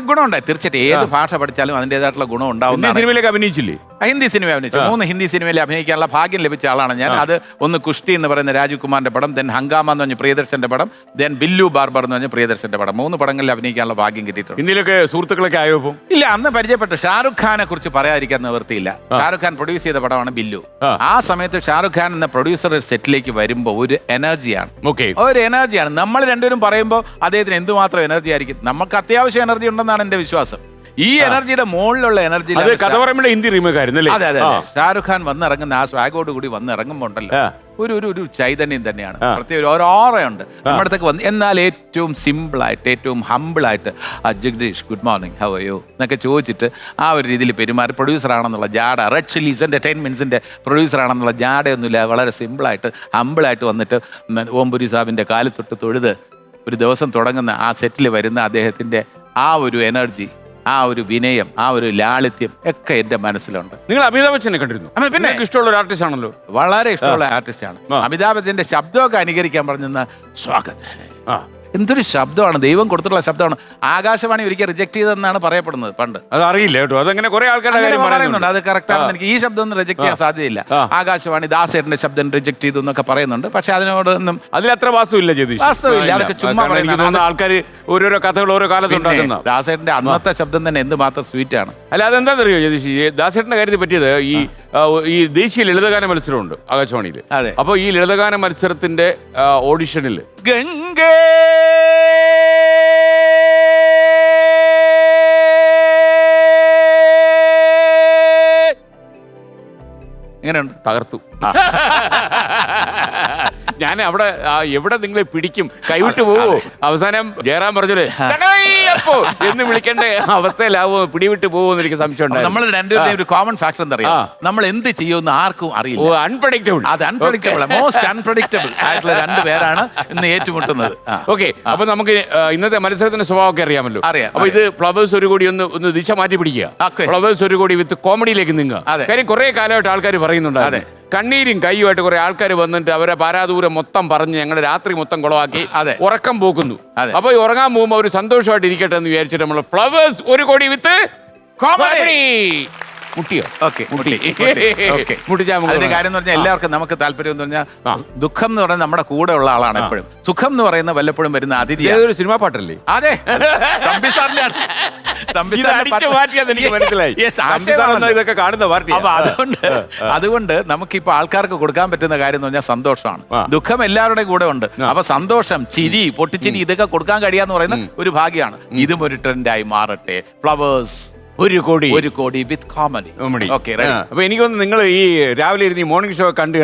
ഗുണമുണ്ടായി തീർച്ചയായിട്ടും. ഏത് ഭാഷ പഠിച്ചാലും അതിൻ്റെതായിട്ടുള്ള ഗുണം ഉണ്ടാവും. സിനിമയിലേക്ക് അഭിനയിച്ചില്ലേ? ഹിന്ദി സിനിമ അഭിനയിച്ചു. 3 ഹിന്ദി സിനിമയിൽ അഭിനയിക്കാനുള്ള ഭാഗ്യം ലഭിച്ച ആളാണ് ഞാൻ. അത് ഒന്ന് കുഷ്ടി എന്ന് പറയുന്ന രാജീവ് കുമാറിന്റെ പടം, ദെൻ ഹംഗാമ എന്ന് പറഞ്ഞ പ്രിയദർശന്റെ പടം, ദെൻ ബില്ലു ബാർബർ എന്ന് പറഞ്ഞ പ്രിയദർശന്റെ പടം. 3 പടങ്ങളിൽ അഭിനയിക്കാനുള്ള ഭാഗ്യം കിട്ടിയിട്ടുണ്ട്. ഹിന്ദിയിലൊക്കെ സുഹൃത്തുക്കളൊക്കെ ആയോ? ഇല്ല, അന്ന് പരിചയപ്പെട്ടു. ഷാറുഖ് ഖാനെ കുറിച്ച് പറയാതിരിക്കാൻ നിവൃത്തിയില്ല. ഷാറുഖ് ഖാൻ പ്രൊഡ്യൂസ് ചെയ്ത പടമാണ് ബില്ലു. ആ സമയത്ത് ഷാറുഖ് ഖാൻ എന്ന പ്രൊഡ്യൂസർ സെറ്റിലേക്ക് വരുമ്പോൾ ഒരു എനർജിയാണ്. നമ്മൾ രണ്ടുപേരും പറയുമ്പോൾ അദ്ദേഹത്തിന് എന്തുമാത്രം എനർജി ആയിരിക്കും. നമുക്ക് അത്യാവശ്യം എനർജി ഉണ്ടെന്നാണ് എന്റെ വിശ്വാസം. ഈ എനർജിയുടെ മുകളിലുള്ള എനർജി ഹിന്ദി റീമേക്ക് ആയിരുന്നു. അതെ അതെ. ഷാറുഖ് ഖാൻ വന്നിറങ്ങുന്ന ആ സ്വാഗോട് കൂടി വന്നിറങ്ങുമ്പോൾ ഉണ്ടല്ലോ ഒരു ചൈതന്യം തന്നെയാണ്. പ്രത്യേക ഒരു ഓറയുണ്ട് നമ്മുടെ അടുത്തേക്ക് വന്ന്. എന്നാൽ ഏറ്റവും സിമ്പിളായിട്ട്, ഏറ്റവും ഹമ്പിളായിട്ട് Jagadish good morning how are you എന്നൊക്കെ ചോദിച്ചിട്ട് ആ ഒരു രീതിയിൽ പെരുമാറി, പ്രൊഡ്യൂസർ ആണെന്നുള്ള ജാട, റെഡ് ചില്ലീസ് എന്റർടൈൻമെന്റ്സിന്റെ പ്രൊഡ്യൂസർ ആണെന്നുള്ള ജാടയൊന്നുമില്ല, വളരെ സിമ്പിളായിട്ട് ഹമ്പിളായിട്ട് വന്നിട്ട് ഓംപുരി സാബിന്റെ കാലിൽ തൊട്ട് തൊഴുത് ഒരു ദിവസം തുടങ്ങുന്ന ആ സെറ്റിൽ വരുന്ന അദ്ദേഹത്തിന്റെ ആ ഒരു എനർജി, ആ ഒരു വിനയം, ആ ഒരു ലാളിത്യം ഒക്കെ എന്റെ മനസ്സിലുണ്ട്. നിങ്ങൾ അമിതാഭ് ബച്ചനെ കണ്ടിരുന്നു? പിന്നെ ഇഷ്ടമുള്ള ഒരു ആർട്ടിസ്റ്റ് ആണല്ലോ. വളരെ ഇഷ്ടമുള്ള ആർട്ടിസ്റ്റ് ആണ്. അമിതാഭ് ബച്ചന്റെ ശബ്ദമൊക്കെ അനുകരിക്കാൻ പറഞ്ഞ സ്വാഗതം. എന്തൊരു ശബ്ദമാണ്, ദൈവം കൊടുത്തിട്ടുള്ള ശബ്ദമാണ്. ആകാശവാണി ഒരിക്കൽ റിജക്ട് ചെയ്തെന്നാണ് പറയപ്പെടുന്നത് പണ്ട്. അത് അറിയില്ല കേട്ടോ, അതങ്ങനെ കുറെ ആൾക്കാർ പറയുന്നുണ്ട്. അത് കറക്റ്റ് ആണെന്ന് എനിക്ക് ഈ ശബ്ദം ഒന്നും റിജക്ട് ചെയ്യാൻ സാധ്യതയില്ല. ആകാശവാണി ദാസേട്ടന്റെ ശബ്ദം റിജക്ട് ചെയ്തു എന്നൊക്കെ പറയുന്നുണ്ട്. പക്ഷെ അതിനോടൊന്നും അതിലത്ര വാസ്തവില്ല. വാസ്തവില്ല, അതൊക്കെ ചുമ്മാ പറയുന്ന ആൾക്കാർ ഓരോരോ കഥകൾ ഓരോ കാലത്തുണ്ടാക്കുന്ന. ദാസേട്ടന്റെ അന്നത്തെ ശബ്ദം തന്നെ എന്തുമാത്രം സ്വീറ്റ് ആണ്. അല്ല, അതെന്താണെന്നറിയോ ജതീഷ്, ദാസേട്ടന്റെ കാര്യത്തിൽ പറ്റിയത് ഈ ദേശീയ ലളിതഗാന മത്സരമുണ്ട് ആകാശവാണിയിൽ. അപ്പൊ ഈ ലളിതഗാന മത്സരത്തിന്റെ ഓഡിഷനിൽ ഗംഗേ എങ്ങനെയുണ്ട്? തകർത്തു. ഞാൻ അവിടെ എവിടെ നിങ്ങളെ പിടിക്കും, കൈവിട്ടു പോവോ? അവസാനം ജയറാം പറഞ്ഞത് എന്ന് വിളിക്കേണ്ട അവസ്ഥയിലാവോ, പിടിവിട്ട് പോവോന്ന് എനിക്ക് സംശയം. നമ്മൾ രണ്ടുപേരും ഒരു കോമൺ ഫാക്ടർ എന്താ അറിയാം, നമ്മൾ എന്ത് ചെയ്യുമെന്ന് ആർക്കും അറിയില്ല. അൺപ്രഡിക്റ്റബിൾ. അത് അൺപ്രഡിക്റ്റബിൾ, മോസ്റ്റ് അൺപ്രഡിക്റ്റബിൾ ആയിട്ടുള്ള 2 പേരാണ് ഇന്ന് ഏറ്റുമുട്ടുന്നത്. ഓക്കെ, അപ്പൊ നമുക്ക് ഇന്നത്തെ മത്സരത്തിന്റെ സ്വഭാവമൊക്കെ അറിയാമല്ലോ. അപ്പൊ ഇത് ഫ്ലവേഴ്സ് ഒരു കോടി ഒന്ന് ദിശ മാറ്റി പിടിക്കുക. ഫ്ലവേഴ്സ് ഒരു കോടി വിത്ത് കോമഡിയിലേക്ക് നീങ്ങുക. കാര്യം കുറെ കാലമായിട്ട് ആൾക്കാർ പറയുന്നുണ്ട്, കണ്ണീരും കൈയുമായിട്ട് കുറെ ആൾക്കാർ വന്നിട്ട് അവരെ പാരാദൂരം മൊത്തം പറഞ്ഞ് ഞങ്ങളുടെ രാത്രി മൊത്തം കുളവാക്കി ഉറക്കം പോക്കുന്നു. അപ്പൊ ഈ ഉറങ്ങാൻ പോകുമ്പോൾ അവർ സന്തോഷമായിട്ട് ഇരിക്കട്ടെ എന്ന് വിചാരിച്ചിട്ട് നമ്മൾ ഫ്ലവേഴ്സ് ഒരു കോടി വിത്ത് കോമഡി മുട്ടിയോ? ഓക്കെ മുട്ടിച്ചാൽ അതിന്റെ കാര്യം എന്ന് പറഞ്ഞാൽ എല്ലാവർക്കും നമുക്ക് താല്പര്യം എന്ന് പറഞ്ഞാൽ ദുഃഖം എന്ന് പറഞ്ഞാൽ നമ്മുടെ കൂടെ ഉള്ള ആളാണ് എപ്പോഴും. സുഖം എന്ന് പറയുന്നത് വല്ലപ്പോഴും വരുന്ന അതിഥിയാണ്. ഏതൊരു സിനിമാ പാട്ടല്ലേ? അതെ, തമ്പി സാറിനാണ്. ഇതൊക്കെ കാണുന്ന പാർട്ടി. അപ്പൊ അതുകൊണ്ട് നമുക്കിപ്പോ ആൾക്കാർക്ക് കൊടുക്കാൻ പറ്റുന്ന കാര്യം എന്ന് പറഞ്ഞാൽ സന്തോഷമാണ്. ദുഃഖം എല്ലാവരുടെയും കൂടെ ഉണ്ട്. അപ്പൊ സന്തോഷം, ചിരി, പൊട്ടിച്ചിരി ഇതൊക്കെ കൊടുക്കാൻ കഴിയാന്ന് പറയുന്ന ഒരു ഭാഗ്യമാണ്. ഇതും ഒരു ട്രെൻഡായി മാറട്ടെ. ഫ്ലവേഴ്സ് 1 കോടി വിത്ത് കോമഡി. ഓക്കെ, അപ്പൊ എനിക്കൊന്ന് നിങ്ങൾ ഈ രാവിലെ ഇരുന്ന് ഈ മോർണിംഗ് ഷോ കണ്ട്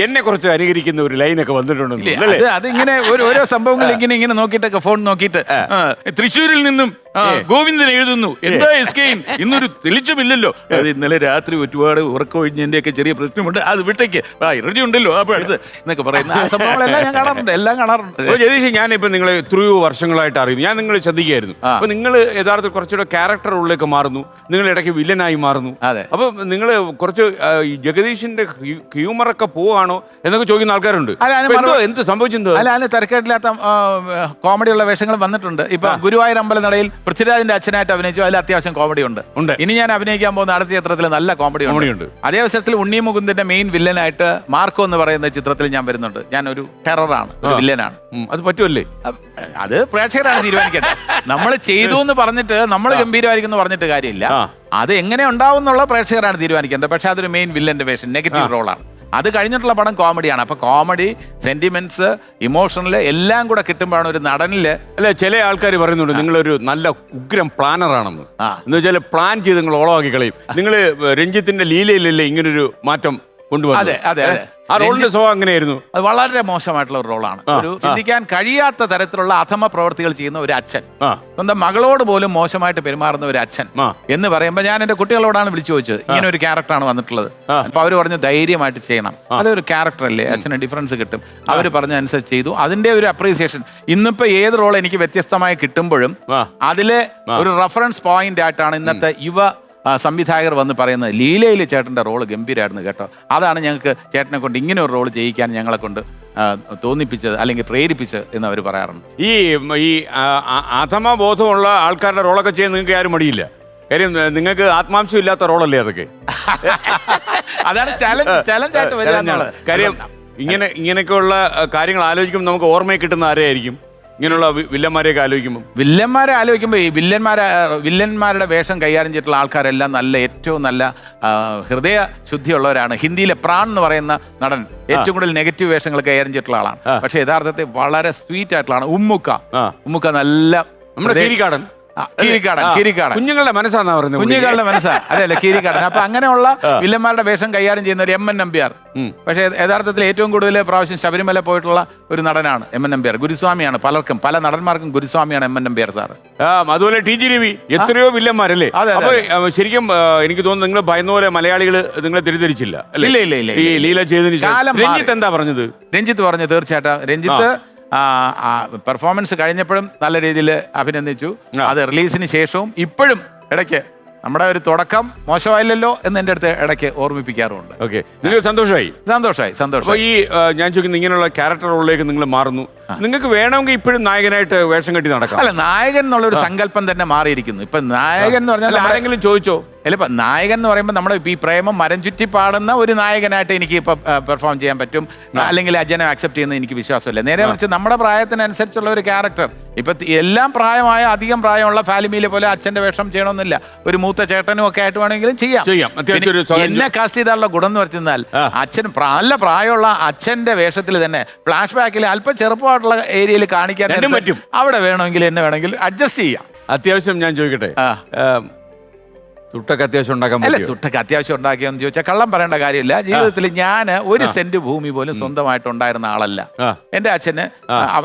എന്നെ കുറച്ച് അനുകരിക്കുന്ന ഒരു ലൈനൊക്കെ വന്നിട്ടുണ്ടെന്ന്. അതിങ്ങനെ ഓരോ സംഭവങ്ങൾ ഇങ്ങനെ നോക്കിയിട്ടൊക്കെ ഫോൺ നോക്കിയിട്ട് തൃശ്ശൂരിൽ നിന്നും ഗോവിന്ദൻ എഴുതുന്നു, എന്താ എസ്കെയിൻ ഇന്നൊരു തെളിച്ചമില്ലല്ലോ, അത് ഇന്നലെ രാത്രി ഒരുപാട് ഉറക്കമൊഴിഞ്ഞതിന്റെ ഒക്കെ ചെറിയ പ്രശ്നമുണ്ട്, അത് വിട്ടേക്ക് എനർജി ഉണ്ടല്ലോ അപ്പൊ അടുത്ത് എന്നൊക്കെ പറയുന്ന സംഭവങ്ങളെല്ലാം ഞാൻ കാണാറുണ്ട്, എല്ലാം കാണാറുണ്ട്. ജതീഷ്, ഞാനിപ്പോ നിങ്ങളെ എത്രയോ വർഷങ്ങളായിട്ട് അറിയുന്നു, ഞാൻ നിങ്ങളെ ശ്രദ്ധിക്കുകയായിരുന്നു. അപ്പൊ നിങ്ങൾ യഥാർത്ഥത്തിൽ കുറച്ചുകൂടെ ക്യാരക്ടർ ഉള്ളിലേക്ക് മാറുന്നു, നിങ്ങൾ ഇടയ്ക്ക് വില്ലനായി മാറുന്നു. അപ്പൊ നിങ്ങൾ കുറച്ച് ജഗദീഷിന്റെ ഹ്യൂമറൊക്കെ പോവാണോ എന്നൊക്കെ ചോദിക്കുന്ന ആൾക്കാരുണ്ട്. എന്ത് സംഭവിച്ചെന്തോ? അല്ല, അതിന് തിരക്കേട്ടില്ലാത്ത കോമഡിയുള്ള വേഷങ്ങൾ വന്നിട്ടുണ്ട്. ഇപ്പൊ ഗുരുവായൂർ അമ്പലനടയിൽ പൃഥ്വിരാജിന്റെ അച്ഛനായിട്ട് അഭിനയിച്ചു, അതിൽ അത്യാവശ്യം കോമഡി ഉണ്ട്. ഇനി ഞാൻ അഭിനയിക്കാൻ പോകുന്ന അടുത്ത ചിത്രത്തിൽ നല്ല കോമഡി ഉണ്ട്. അതേ അവസരത്തിൽ ഉണ്ണി മുകുന്ദന്റെ മെയിൻ വില്ലനായിട്ട് മാർക്കോ എന്ന് പറയുന്ന ചിത്രത്തിൽ ഞാൻ വരുന്നുണ്ട്. ഞാൻ ഒരു ടെററാണ്, ഒരു വില്ലനാണ്. അത് പറ്റുമല്ലേ? അത് പ്രേക്ഷകരാണ് തീരുമാനിക്കേണ്ടത്. നമ്മൾ ചെയ്തു എന്ന് പറഞ്ഞിട്ട് നമ്മൾ ഗംഭീരമായിരിക്കും എന്ന് പറഞ്ഞിട്ട് കാര്യമില്ല. അത് എങ്ങനെ ഉണ്ടാവും എന്നുള്ള പ്രേക്ഷകരാണ് തീരുമാനിക്കേണ്ടത്. പക്ഷെ അതൊരു മെയിൻ വില്ലന്റെ വേഷം, നെഗറ്റീവ് റോളാണ്. അത് കഴിഞ്ഞിട്ടുള്ള പടം കോമഡിയാണ്. അപ്പൊ കോമഡി, സെന്റിമെന്റ്സ്, ഇമോഷണല് എല്ലാം കൂടെ കിട്ടുമ്പോഴാണ് ഒരു നടനില്. അല്ലെ, ചില ആൾക്കാർ പറയുന്നുണ്ട് നിങ്ങളൊരു നല്ല ഉഗ്രം പ്ലാനർ ആണെന്ന്. എന്ന് വെച്ചാൽ പ്ലാൻ ചെയ്ത് നിങ്ങൾ ഓളമാക്കി കളയും. നിങ്ങൾ രഞ്ജിത്തിന്റെ ലീലയിലല്ലേ ഇങ്ങനൊരു മാറ്റം കൊണ്ടുവന്നത്? അതെ അതെ അതെ. ആ റോളിന്റെ സ്വഭാവം അങ്ങനെയായിരുന്നു. അത് വളരെ മോശമായിട്ടുള്ള ഒരു റോളാണ്. ഒരു ചിന്തിക്കാൻ കഴിയാത്ത തരത്തിലുള്ള അധമ പ്രവർത്തികൾ ചെയ്യുന്ന ഒരു അച്ഛൻ, സ്വന്തം മകളോട് പോലും മോശമായിട്ട് പെരുമാറുന്ന ഒരു അച്ഛൻ എന്ന് പറയുമ്പോൾ ഞാൻ എന്റെ കുട്ടികളോടാണ് വിളിച്ചു ചോദിച്ചത്, ഇങ്ങനെ ഒരു ക്യാരക്ടറാണ് വന്നിട്ടുള്ളത്. അപ്പൊ അവര് പറഞ്ഞു ധൈര്യമായിട്ട് ചെയ്യണം, അതൊരു ക്യാരക്ടർ അല്ലേ, അച്ഛന് ഡിഫറൻസ് കിട്ടും. അവര് പറഞ്ഞ അനുസരിച്ച് ചെയ്തു. അതിന്റെ ഒരു അപ്രീസിയേഷൻ ഇന്നിപ്പോ ഏത് റോൾ എനിക്ക് വ്യത്യസ്തമായി കിട്ടുമ്പോഴും അതിലെ ഒരു റെഫറൻസ് പോയിന്റ് ആയിട്ടാണ് ഇന്നത്തെ യുവ സംവിധായകർ വന്ന് പറയുന്നത്, ലീലയിൽ ചേട്ടൻ്റെ റോള് ഗംഭീരമായിരുന്നു കേട്ടോ, അതാണ് ഞങ്ങൾക്ക് ചേട്ടനെ കൊണ്ട് ഇങ്ങനെ ഒരു റോൾ ചെയ്യിക്കാൻ ഞങ്ങളെ കൊണ്ട് തോന്നിപ്പിച്ചത് അല്ലെങ്കിൽ പ്രേരിപ്പിച്ചത് എന്ന് അവർ പറയാറുണ്ട്. ഈ അധമ ബോധമുള്ള ആൾക്കാരുടെ റോളൊക്കെ ചെയ്യാൻ നിങ്ങൾക്ക് ആരും മടിയില്ല. കാര്യം നിങ്ങൾക്ക് ആത്മാംശം ഇല്ലാത്ത റോളല്ലേ അതൊക്കെ. അതാണ് ചലഞ്ചായിട്ട് വരിക. കാര്യം ഇങ്ങനെയൊക്കെയുള്ള കാര്യങ്ങൾ ആലോചിക്കുമ്പോൾ നമുക്ക് ഓർമ്മയിൽ കിട്ടുന്ന ആരെയായിരിക്കും? ഇങ്ങനെയുള്ള വില്ലന്മാരെയൊക്കെ ആലോചിക്കുമ്പോൾ ഈ വില്ലന്മാരുടെ വേഷം കൈകാര്യം ചെയ്തിട്ടുള്ള ആൾക്കാരെല്ലാം നല്ല ഏറ്റവും നല്ല ഹൃദയ ശുദ്ധിയുള്ളവരാണ്. ഹിന്ദിയിലെ പ്രാൺ എന്ന് പറയുന്ന നടൻ ഏറ്റവും കൂടുതൽ നെഗറ്റീവ് വേഷങ്ങൾ കൈകാര്യം ചെയ്തിട്ടുള്ള ആളാണ്. പക്ഷെ യഥാർത്ഥത്തിൽ വളരെ സ്വീറ്റ് ആയിട്ടുള്ളതാണ്. ഉമ്മുക്ക നല്ല നമ്മുടെ കീരിക്കാടൻ കുഞ്ഞുങ്ങളുടെ മനസ്സാണ് പറയുന്നത്. കുഞ്ഞുങ്ങളുടെ മനസ്സാ അതല്ല കീരിക്കാടൻ. അപ്പൊ അങ്ങനെയുള്ള വില്ലന്മാരുടെ വേഷം കൈകാര്യം ചെയ്യുന്ന ഒരു എം എൻ നമ്പ്യാർ. പക്ഷെ യഥാർത്ഥത്തിൽ ഏറ്റവും കൂടുതൽ പ്രാവശ്യം ശബരിമല പോയിട്ടുള്ള ഒരു നടനാണ് എം എൻ നമ്പ്യാർ. ഗുരുസ്വാമിയാണ് പലർക്കും, പല നടന്മാർക്കും ഗുരുസ്വാമിയാണ് എം എൻ നമ്പ്യാർ സാറ്. അതുപോലെ ടി ജി രവി, എത്രയോ വില്ലന്മാരല്ലേ. അപ്പൊ ശരിക്കും എനിക്ക് തോന്നുന്നു നിങ്ങൾ ഭയന്ന പോലെ മലയാളികൾ നിങ്ങളെ തിരിച്ചരിച്ചില്ല. ഇല്ല. ഈ ലീല ചെയ്തതിന് രഞ്ജിത്ത് എന്താ പറഞ്ഞത്? രഞ്ജിത്ത് പറഞ്ഞു തീർച്ചയായിട്ടും രഞ്ജിത്ത് പെർഫോമൻസ് കഴിഞ്ഞപ്പോഴും നല്ല രീതിയിൽ അഭിനന്ദിച്ചു. അത് റിലീസിന് ശേഷവും ഇപ്പോഴും ഇടയ്ക്ക് നമ്മുടെ ഒരു തുടക്കം മോശമായില്ലല്ലോ എന്ന് എൻ്റെ അടുത്ത് ഇടയ്ക്ക് ഓർമ്മിപ്പിക്കാറുണ്ട്. ഓക്കെ, നിങ്ങൾക്ക് സന്തോഷമായി? സന്തോഷം. ഈ ഞാൻ ചോദിക്കുന്നത്, ഇങ്ങനെയുള്ള ക്യാരക്ടർ റോളിലേക്ക് നിങ്ങൾ മാറുന്നു, നിങ്ങൾക്ക് വേണമെങ്കിൽ ഇപ്പോഴും നായകനായിട്ട് വേഷം കെട്ടി നടക്കാം. അല്ല, നായകൻ എന്നുള്ളൊരു സങ്കല്പം തന്നെ മാറിയിരിക്കുന്നു. ഇപ്പൊ നായകൻ എന്ന് പറഞ്ഞാൽ ആരെങ്കിലും ചോദിച്ചോ? അല്ല, ഇപ്പൊ നായകൻ എന്ന് പറയുമ്പോൾ നമ്മുടെ ഈ പ്രേമം മരം ചുറ്റി പാടുന്ന ഒരു നായകനായിട്ട് എനിക്ക് ഇപ്പൊ പെർഫോം ചെയ്യാൻ പറ്റും, അല്ലെങ്കിൽ അജനെ അക്സെപ്റ്റ് ചെയ്യുന്ന എനിക്ക് വിശ്വാസമില്ല. നേരെ മറിച്ച് നമ്മുടെ പ്രായത്തിനനുസരിച്ചുള്ള ഒരു ക്യാരക്ടർ, ഇപ്പൊ എല്ലാം പ്രായമായ അധികം പ്രായമുള്ള ഫാലിമിയിലെ പോലെ അച്ഛന്റെ വേഷം ചെയ്യണമെന്നില്ല, ഒരു മൂത്ത ചേട്ടനും ഒക്കെ ആയിട്ട് വേണമെങ്കിലും ചെയ്യാം. എന്നെ കാസ്റ്റ് ചെയ്താലുള്ള ഗുണം എന്ന് പറഞ്ഞാൽ അച്ഛൻ നല്ല പ്രായമുള്ള അച്ഛന്റെ വേഷത്തിൽ തന്നെ ഫ്ലാഷ് ബാക്കിൽ അല്പം ചെറുപ്പമായിട്ടുള്ള ഏരിയയിൽ കാണിക്കാൻ പറ്റും. അവിടെ വേണമെങ്കിൽ എന്നെ വേണമെങ്കിൽ അഡ്ജസ്റ്റ് ചെയ്യാം. അത്യാവശ്യം ഞാൻ ചോദിക്കട്ടെ, തുട്ടൊക്കെ അത്യാവശ്യം ഉണ്ടാക്കാൻ പറ്റുമോ? തുട്ടൊക്കെ അത്യാവശ്യം ഉണ്ടാക്കിയെന്ന് ചോദിച്ചാൽ കള്ളം പറയേണ്ട കാര്യമില്ല. ജീവിതത്തിൽ ഞാൻ ഒരു സെന്റ് ഭൂമി പോലും സ്വന്തമായിട്ട് ഉണ്ടായിരുന്ന ആളല്ല. എന്റെ അച്ഛന്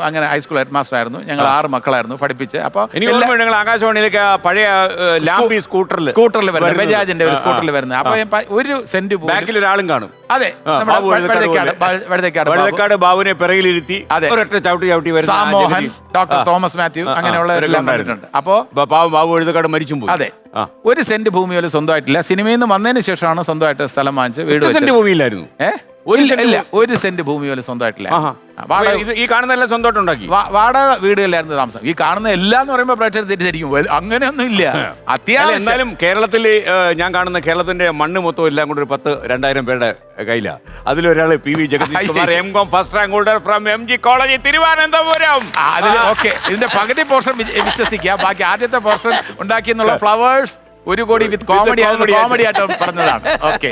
അങ്ങനെ ഹൈസ്കൂൾ ഹെഡ് മാസ്റ്റർ ആയിരുന്നു. ഞങ്ങൾ 6 മക്കളായിരുന്നു പഠിപ്പിച്ച്. അപ്പൊ ആകാശവാണിയിലേക്ക് പഴയ സ്കൂട്ടറിൽ വരുന്നത്, ബജാജിന്റെ ഒരു സ്കൂട്ടറിൽ വരുന്നത്. അപ്പൊ ഒരു സെന്റ് ബാക്കിൽ ഒരാളും കാണും. അതെ, വഴുതക്കാട് ബാബുവിനെ പിറകിലിരുത്തി ഒരൊറ്റ ചവിട്ടി വരുന്ന ഡോക്ടർ തോമസ് മാത്യു അങ്ങനെയുള്ളവരെല്ലാം കണ്ടിട്ടുണ്ട്. അപ്പോ ബാബു വഴുതക്കാട് മരിച്ചു പോയി. അതെ, ഒരു സെന്റ് ഭൂമി പോലും സ്വന്തമായിട്ടില്ല. സിനിമയിൽ നിന്ന് വന്നതിന് ശേഷമാണ് സ്വന്തമായിട്ട് സ്ഥലം വാങ്ങിച്ച് വീട്. സെന്റ് ഭൂമിയിലായിരുന്നു. ഇല്ല, 1 സെന്റ് ഭൂമി പോലും സ്വന്തമായിട്ടില്ല. ആഹാ. ഇത് ഈ കാണുന്നതെല്ലാം സ്വന്തമായിട്ട് ഉണ്ടാക്കി? വാടക വീടുകളിലായിരുന്നു താമസം. ഈ കാണുന്ന എല്ലാം എന്ന് പറയുമ്പോൾ പ്രേക്ഷകർ തെറ്റിദ്ധരിക്കും. അങ്ങനെയൊന്നും ഇല്ല. അത്യാവശ്യം എന്നാലും കേരളത്തിൽ ഞാൻ കാണുന്ന കേരളത്തിന്റെ മണ്ണ് മൊത്തം എല്ലാം കൂടെ ഒരു 10,000-2,000 പേരുടെ കയ്യിലാണ്. അതിലൊരാള് PV Jagadish Kumar, M.Com first rank holder from MG college, Thiruvananthapuram. Okay, ഇതിന്റെ പകുതി പോർഷൻ വിശ്വസിക്കുക. ബാക്കി ആദ്യത്തെ പോർഷൻ ഉണ്ടാക്കിയെന്നുള്ള ഫ്ലവേഴ്സ് 1 കോടി വിത്ത് കോമഡി ആയിട്ട് പറഞ്ഞതാണ്. ഓക്കെ,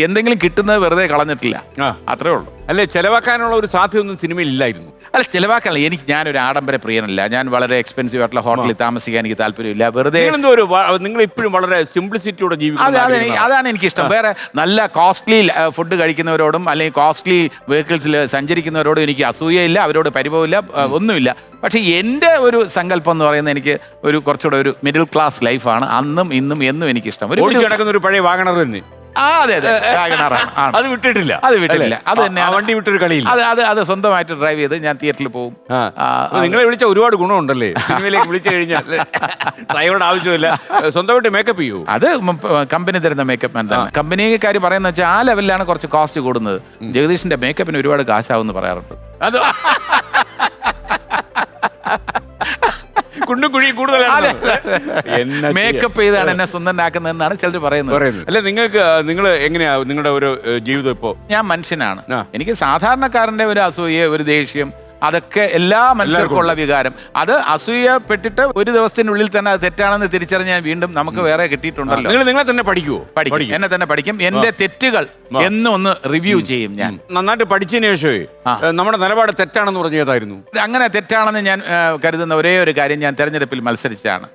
എന്തെങ്കിലും കിട്ടുന്നത് വെറുതെ കളഞ്ഞിട്ടില്ല, അത്രേ ഉള്ളൂ. അല്ലെ, ചെലവാക്കാനുള്ള ഒരു സാധ്യതയൊന്നും സിനിമയിൽ ഇല്ലായിരുന്നു. അല്ല, ചെലവാക്കാനല്ല. ഞാനൊരു ആഡംബര പ്രിയനല്ല. ഞാൻ വളരെ എക്സ്പെൻസീവ് ആയിട്ടുള്ള ഹോട്ടലിൽ താമസിക്കാൻ എനിക്ക് താല്പര്യമില്ല. വെറുതെ നിങ്ങൾ ഇപ്പോഴും വളരെ സിംപ്ലിസിറ്റിയോടെ അതാണ് എനിക്കിഷ്ടം. വേറെ നല്ല കോസ്റ്റ്ലി ഫുഡ് കഴിക്കുന്നവരോടും അല്ലെങ്കിൽ കോസ്റ്റ്ലി വെഹിക്കിൾസിൽ സഞ്ചരിക്കുന്നവരോടും എനിക്ക് അസൂയയില്ല, അവരോട് പരിഭവമില്ല, ഒന്നുമില്ല. പക്ഷെ എൻ്റെ ഒരു സങ്കല്പം എന്ന് പറയുന്നത് എനിക്ക് ഒരു കുറച്ചുകൂടെ ഒരു മിഡിൽ ക്ലാസ് ലൈഫാണ്. അന്നും ഇന്നും എന്നും എനിക്കിഷ്ടം. ഒരു പഴയ വാഗണർ തന്നെ. അതെ, അത് വിട്ടിട്ടില്ല. അത് തന്നെ വണ്ടി വിട്ടൊരു കളിയില്ല. അത് സ്വന്തമായിട്ട് ഡ്രൈവ് ചെയ്ത് ഞാൻ തിയേറ്ററിൽ പോകും. നിങ്ങളെ വിളിച്ച ഒരുപാട് ഗുണമുണ്ടല്ലേ സിനിമയിലേക്ക് വിളിച്ചു കഴിഞ്ഞാൽ. ഡ്രൈവറുടെ ആവശ്യമില്ല, സ്വന്തമായിട്ട് മേക്കപ്പ് ചെയ്യൂ. അത് കമ്പനി തരുന്ന മേക്കപ്പ് മാൻ തന്നെ. കമ്പനിക്കാർ പറയുന്ന വെച്ചാൽ ആ ലെവലിലാണ് കുറച്ച് കോസ്റ്റ് കൂടുന്നത്. ജഗദീഷിന്റെ മേക്കപ്പിന് ഒരുപാട് കാശാവെന്ന് പറയാറുണ്ട്. അത് കുണ്ടും കുഴി കൂടുതലാണ്. മേക്കപ്പ് ചെയ്താണ് എന്നെ സുന്ദരനാക്കുന്നതെന്നാണ് ചിലർ പറയുന്നത്. അല്ല, നിങ്ങൾ എങ്ങനെയാ നിങ്ങളുടെ ഒരു ജീവിതം ഇപ്പോ? ഞാൻ മനുഷ്യനാണ്. എനിക്ക് സാധാരണക്കാരന്റെ ഒരു അസൂയ, ഒരു ദേഷ്യം, അതൊക്കെ എല്ലാ മനുഷ്യർക്കും ഉള്ള വികാരം. അത് അസൂയപ്പെട്ടിട്ട് ഒരു ദിവസത്തിനുള്ളിൽ തന്നെ അത് തെറ്റാണെന്ന് തിരിച്ചറിഞ്ഞാൽ വീണ്ടും നമുക്ക് വേറെ കിട്ടിയിട്ടുണ്ടല്ലോ. നിങ്ങളെ തന്നെ പഠിക്കുവോ? പഠിക്കും, എന്നെ തന്നെ പഠിക്കും. എന്റെ തെറ്റുകൾ എന്നും ഒന്ന് റിവ്യൂ ചെയ്യും. ഞാൻ നന്നായിട്ട് പഠിച്ചതിന് ശേഷമേ നമ്മുടെ നിലപാട് തെറ്റാണെന്ന് പറഞ്ഞതായിരുന്നു. അങ്ങനെ തെറ്റാണെന്ന് ഞാൻ കരുതുന്ന ഒരേ ഒരു കാര്യം, ഞാൻ തെരഞ്ഞെടുപ്പിൽ മത്സരിച്ചാണ്.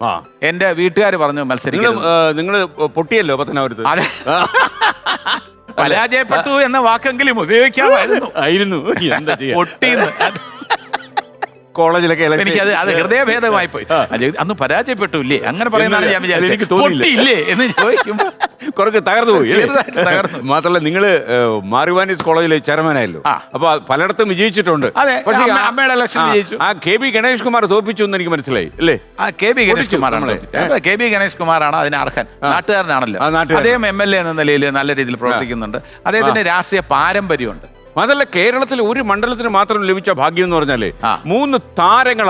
എന്റെ വീട്ടുകാർ പറഞ്ഞു മത്സരിക്കും. നിങ്ങൾ പൊട്ടിയല്ലോ പത്തനാപുരത്ത്. അതെ, പരാജയപ്പെട്ടു എന്ന വാക്കെങ്കിലും ഉപയോഗിക്കാമായിരുന്നു. പൊട്ടിന്ന് കോളേജിലൊക്കെ എനിക്കത് ഹൃദയഭേദമായി പോയി. അന്ന് പരാജയപ്പെട്ടില്ലേ അങ്ങനെ പറയുന്നതാണ് ഞാൻ വിചാരിച്ചത്. പൊട്ടിയില്ലേ എന്ന് ചോദിക്കുമ്പോ കുറച്ച് തകർന്നു പോയി. മാത്രമല്ല, നിങ്ങള് മാറിവാനീസ് കോളേജിലെ ചെയർമാനായല്ലോ. അപ്പൊ പലയിടത്തും വിജയിച്ചിട്ടുണ്ട്. പക്ഷേ അമ്മയുടെ ഇലക്ഷൻ വിജയിച്ചു. KB ഗണേഷ് കുമാർ തോപ്പിച്ചു എന്ന് എനിക്ക് മനസ്സിലായി അല്ലേ? KB ഗണേഷ് കുമാറാണ്. KB ഗണേഷ് കുമാറാണ് അതിന് അർഹൻ. നാട്ടുകാരനാണല്ലോ. അദ്ദേഹം MLA എന്ന നിലയിൽ നല്ല രീതിയിൽ പ്രവർത്തിക്കുന്നുണ്ട്. അദ്ദേഹത്തിന് രാഷ്ട്രീയ പാരമ്പര്യമുണ്ട്. അതല്ല, കേരളത്തിൽ ഒരു മണ്ഡലത്തിന് മാത്രം ലഭിച്ച ഭാഗ്യം എന്ന് പറഞ്ഞാല് 3 താരങ്ങൾ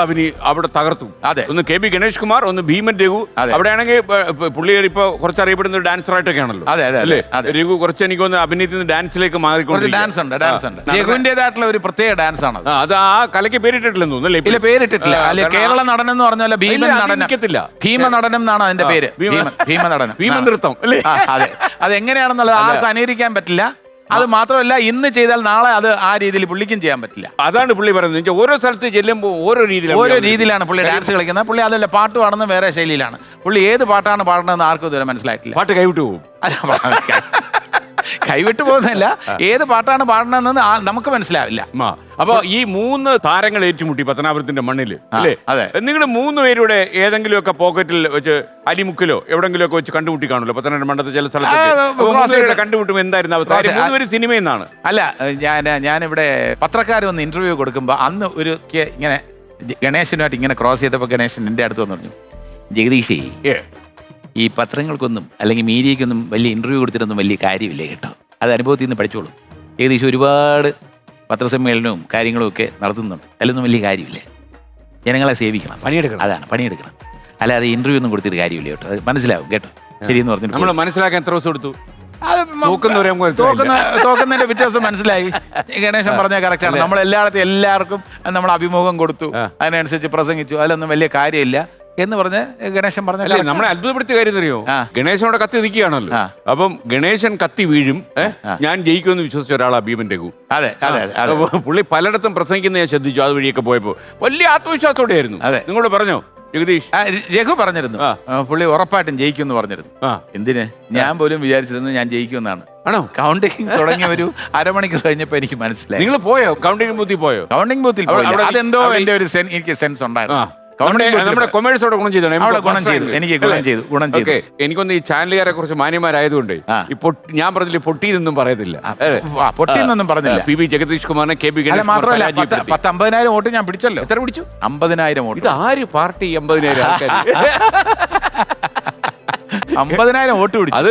അവിടെ തകർത്തു. ഒന്ന് KB ഗണേഷ് കുമാർ, ഒന്ന് ഭീമൻ രഘു. അവിടെയാണെങ്കിൽ പുള്ളി ഇപ്പൊ കുറച്ച് അറിയപ്പെടുന്ന ഒരു ഡാൻസർ ആയിട്ടൊക്കെ ആണല്ലോ അല്ലേ? രഘു കുറച്ച് എനിക്ക് ഒന്ന് അഭിനയിക്കുന്ന ഡാൻസിലേക്ക് മാറിക്കൊണ്ടിരിക്കുന്നതായിട്ടുള്ള ഒരു പ്രത്യേക ഡാൻസ് ആണ് അത്. ആ കലയ്ക്ക് പേരിട്ടിട്ടില്ലെന്ന് തോന്നുന്നു. ഇല്ല, പേരിട്ടിട്ടില്ല. കേരള നടനം എന്ന് പറഞ്ഞ ഭീമ നടനം എന്നാണ് അതിന്റെ പേര്. ഭീമ നടനം, ഭീമ നൃത്തം അല്ലേ? അതെ, അതെങ്ങനെയാണെന്നുള്ളത് ആർക്കും അനുകരിക്കാൻ പറ്റില്ല. അത് മാത്രമല്ല, ഇന്ന് ചെയ്താൽ നാളെ അത് ആ രീതിയിൽ പുള്ളിക്കും ചെയ്യാൻ പറ്റില്ല. അതാണ് പുള്ളി പറയുന്നത്. ഓരോ സ്ഥലത്ത് ചെല്ലുമ്പോൾ ഓരോ രീതിയിലാണ് പുള്ളി ഡാൻസ് കളിക്കുന്നത്. പുള്ളി അതല്ല, പാട്ട് പാടുന്ന വേറെ ശൈലിയിലാണ്. പുള്ളി ഏത് പാട്ടാണ് പാടുന്നതെന്ന് ആർക്കും ഇതുവരെ മനസ്സിലായിട്ടില്ല. പാട്ട് കൈവിട്ടു പോകും. കൈവിട്ടു പോകുന്നില്ല, ഏത് പാട്ടാണ് പാടുന്നതെന്ന് നമുക്ക് മനസ്സിലാവില്ല. അപ്പൊ ഈ 3 താരങ്ങൾ ഏറ്റുമുട്ടി പത്തനാപുരത്തിന്റെ മണ്ണിൽ അല്ലേ? നിങ്ങൾ 3 പേരുടെ ഏതെങ്കിലും ഒക്കെ പോക്കറ്റിൽ വെച്ച് അലിമുക്കിലോ എവിടെങ്കിലും ഒക്കെ വെച്ച് കണ്ടുമുട്ടി കാണുമല്ലോ പത്തനാപുരം മണ്ഡലത്തിൽ ചില സ്ഥലത്ത് കണ്ടുമുട്ടും. എന്തായിരുന്നു അവസ്ഥ? 3 പേര് സിനിമയെന്നാണ്. അല്ല, ഞാനിവിടെ പത്രക്കാർ വന്ന് ഇന്റർവ്യൂ കൊടുക്കുമ്പോൾ അന്ന് ഒരു ഇങ്ങനെ ഗണേശനുമായിട്ട് ഇങ്ങനെ ക്രോസ് ചെയ്തപ്പോൾ ഗണേശൻ എൻ്റെ അടുത്ത് വന്ന് പറഞ്ഞു, ജഗദീഷേ, ഈ പത്രങ്ങൾക്കൊന്നും അല്ലെങ്കിൽ മീഡിയക്കൊന്നും വലിയ ഇന്റർവ്യൂ കൊടുത്തിട്ടൊന്നും വലിയ കാര്യമില്ല കേട്ടോ. അത് അനുഭവത്തിൽ നിന്ന് പഠിച്ചോളൂ. ഏകദേശം ഒരുപാട് പത്രസമ്മേളനവും കാര്യങ്ങളും ഒക്കെ നടത്തുന്നുണ്ട്. അതിലൊന്നും വലിയ കാര്യമില്ല. ജനങ്ങളെ സേവിക്കണം, പണിയെടുക്കണം. അതാണ്, പണിയെടുക്കണം. അല്ലാതെ ഇന്റർവ്യൂ ഒന്നും കൊടുത്തിട്ട് കാര്യമില്ല കേട്ടോ. അത് മനസ്സിലാവും കേട്ടോ. ശരിയെന്ന് പറഞ്ഞു. നമ്മൾ മനസ്സിലാക്കാൻ എത്ര ദിവസം എടുത്തു? തോക്കുന്നതിന്റെ വ്യത്യാസം മനസ്സിലായി. ഗണേശൻ പറഞ്ഞ കറക്റ്റാണ്. നമ്മൾ എല്ലാവർക്കും നമ്മൾ അഭിമുഖം കൊടുത്തു, അതിനനുസരിച്ച് പ്രസംഗിച്ചു. അതിലൊന്നും വലിയ കാര്യമില്ല എന്ന് പറഞ്ഞ് ഗണേശൻ പറഞ്ഞ നമ്മളെ അത്ഭുതപ്പെടുത്തിയ കാര്യം അറിയോ? ഗണേശനോടെ കത്തി നിൽക്കുകയാണല്ലോ. അപ്പം ഗണേശൻ കത്തി വീഴും, ഞാൻ ജയിക്കുമെന്ന് വിശ്വസിച്ച ഒരാളാ ഭീമൻ രഘു. അതെ, പുള്ളി പലയിടത്തും പ്രസംഗിക്കുന്ന ഞാൻ ശ്രദ്ധിച്ചു. അത് വഴിയൊക്കെ പോയപ്പോ വലിയ ആത്മവിശ്വാസത്തോടെ ആയിരുന്നു. നിങ്ങളോട് പറഞ്ഞോ ജഗദീഷ്? രഘു പറഞ്ഞിരുന്നു പുള്ളി ഉറപ്പായിട്ടും ജയിക്കുമെന്ന് പറഞ്ഞിരുന്നു. എന്തിന്? ഞാൻ പോലും വിചാരിച്ചിരുന്നു ഞാൻ ജയിക്കുമെന്നാണ്. ആണോ? കൗണ്ടിങ് തുടങ്ങിയ ഒരു അരമണിക്കൂർ കഴിഞ്ഞപ്പോ എനിക്ക് മനസ്സിലായി. നിങ്ങൾ പോയോ? കൗണ്ടിങ് ബൂത്തിൽ പോയോ? കൗണ്ടിങ് ബൂത്തിൽ അതെന്തോ എന്റെ ഒരു എനിക്ക് സെൻസ് ഉണ്ടായിരുന്നു. നമ്മുടെ കൊമേഴ്സോടെ ഗുണം ചെയ്തു. എനിക്ക് ഗുണം ചെയ്തു. എനിക്കൊന്ന് ഈ ചാനലുകാരെ കുറിച്ച് മാന്യമാരായതുകൊണ്ട് ഞാൻ പറഞ്ഞില്ല പൊട്ടിയെന്നൊന്നും പറയത്തില്ല. പൊട്ടിയെന്നൊന്നും പറഞ്ഞില്ല. PV ജഗദീഷ് കുമാറിനെ KB ഗണേഷ് മാത്രമല്ല 50,000 വോട്ട് ഞാൻ പിടിച്ചല്ലോ. എത്ര പിടിച്ചു? 50,000 വോട്ട്. ഇത് ആര് പാർട്ടി 50,000 ആൾക്കാർ? 50,000 വോട്ട് പിടിച്ചു. അത്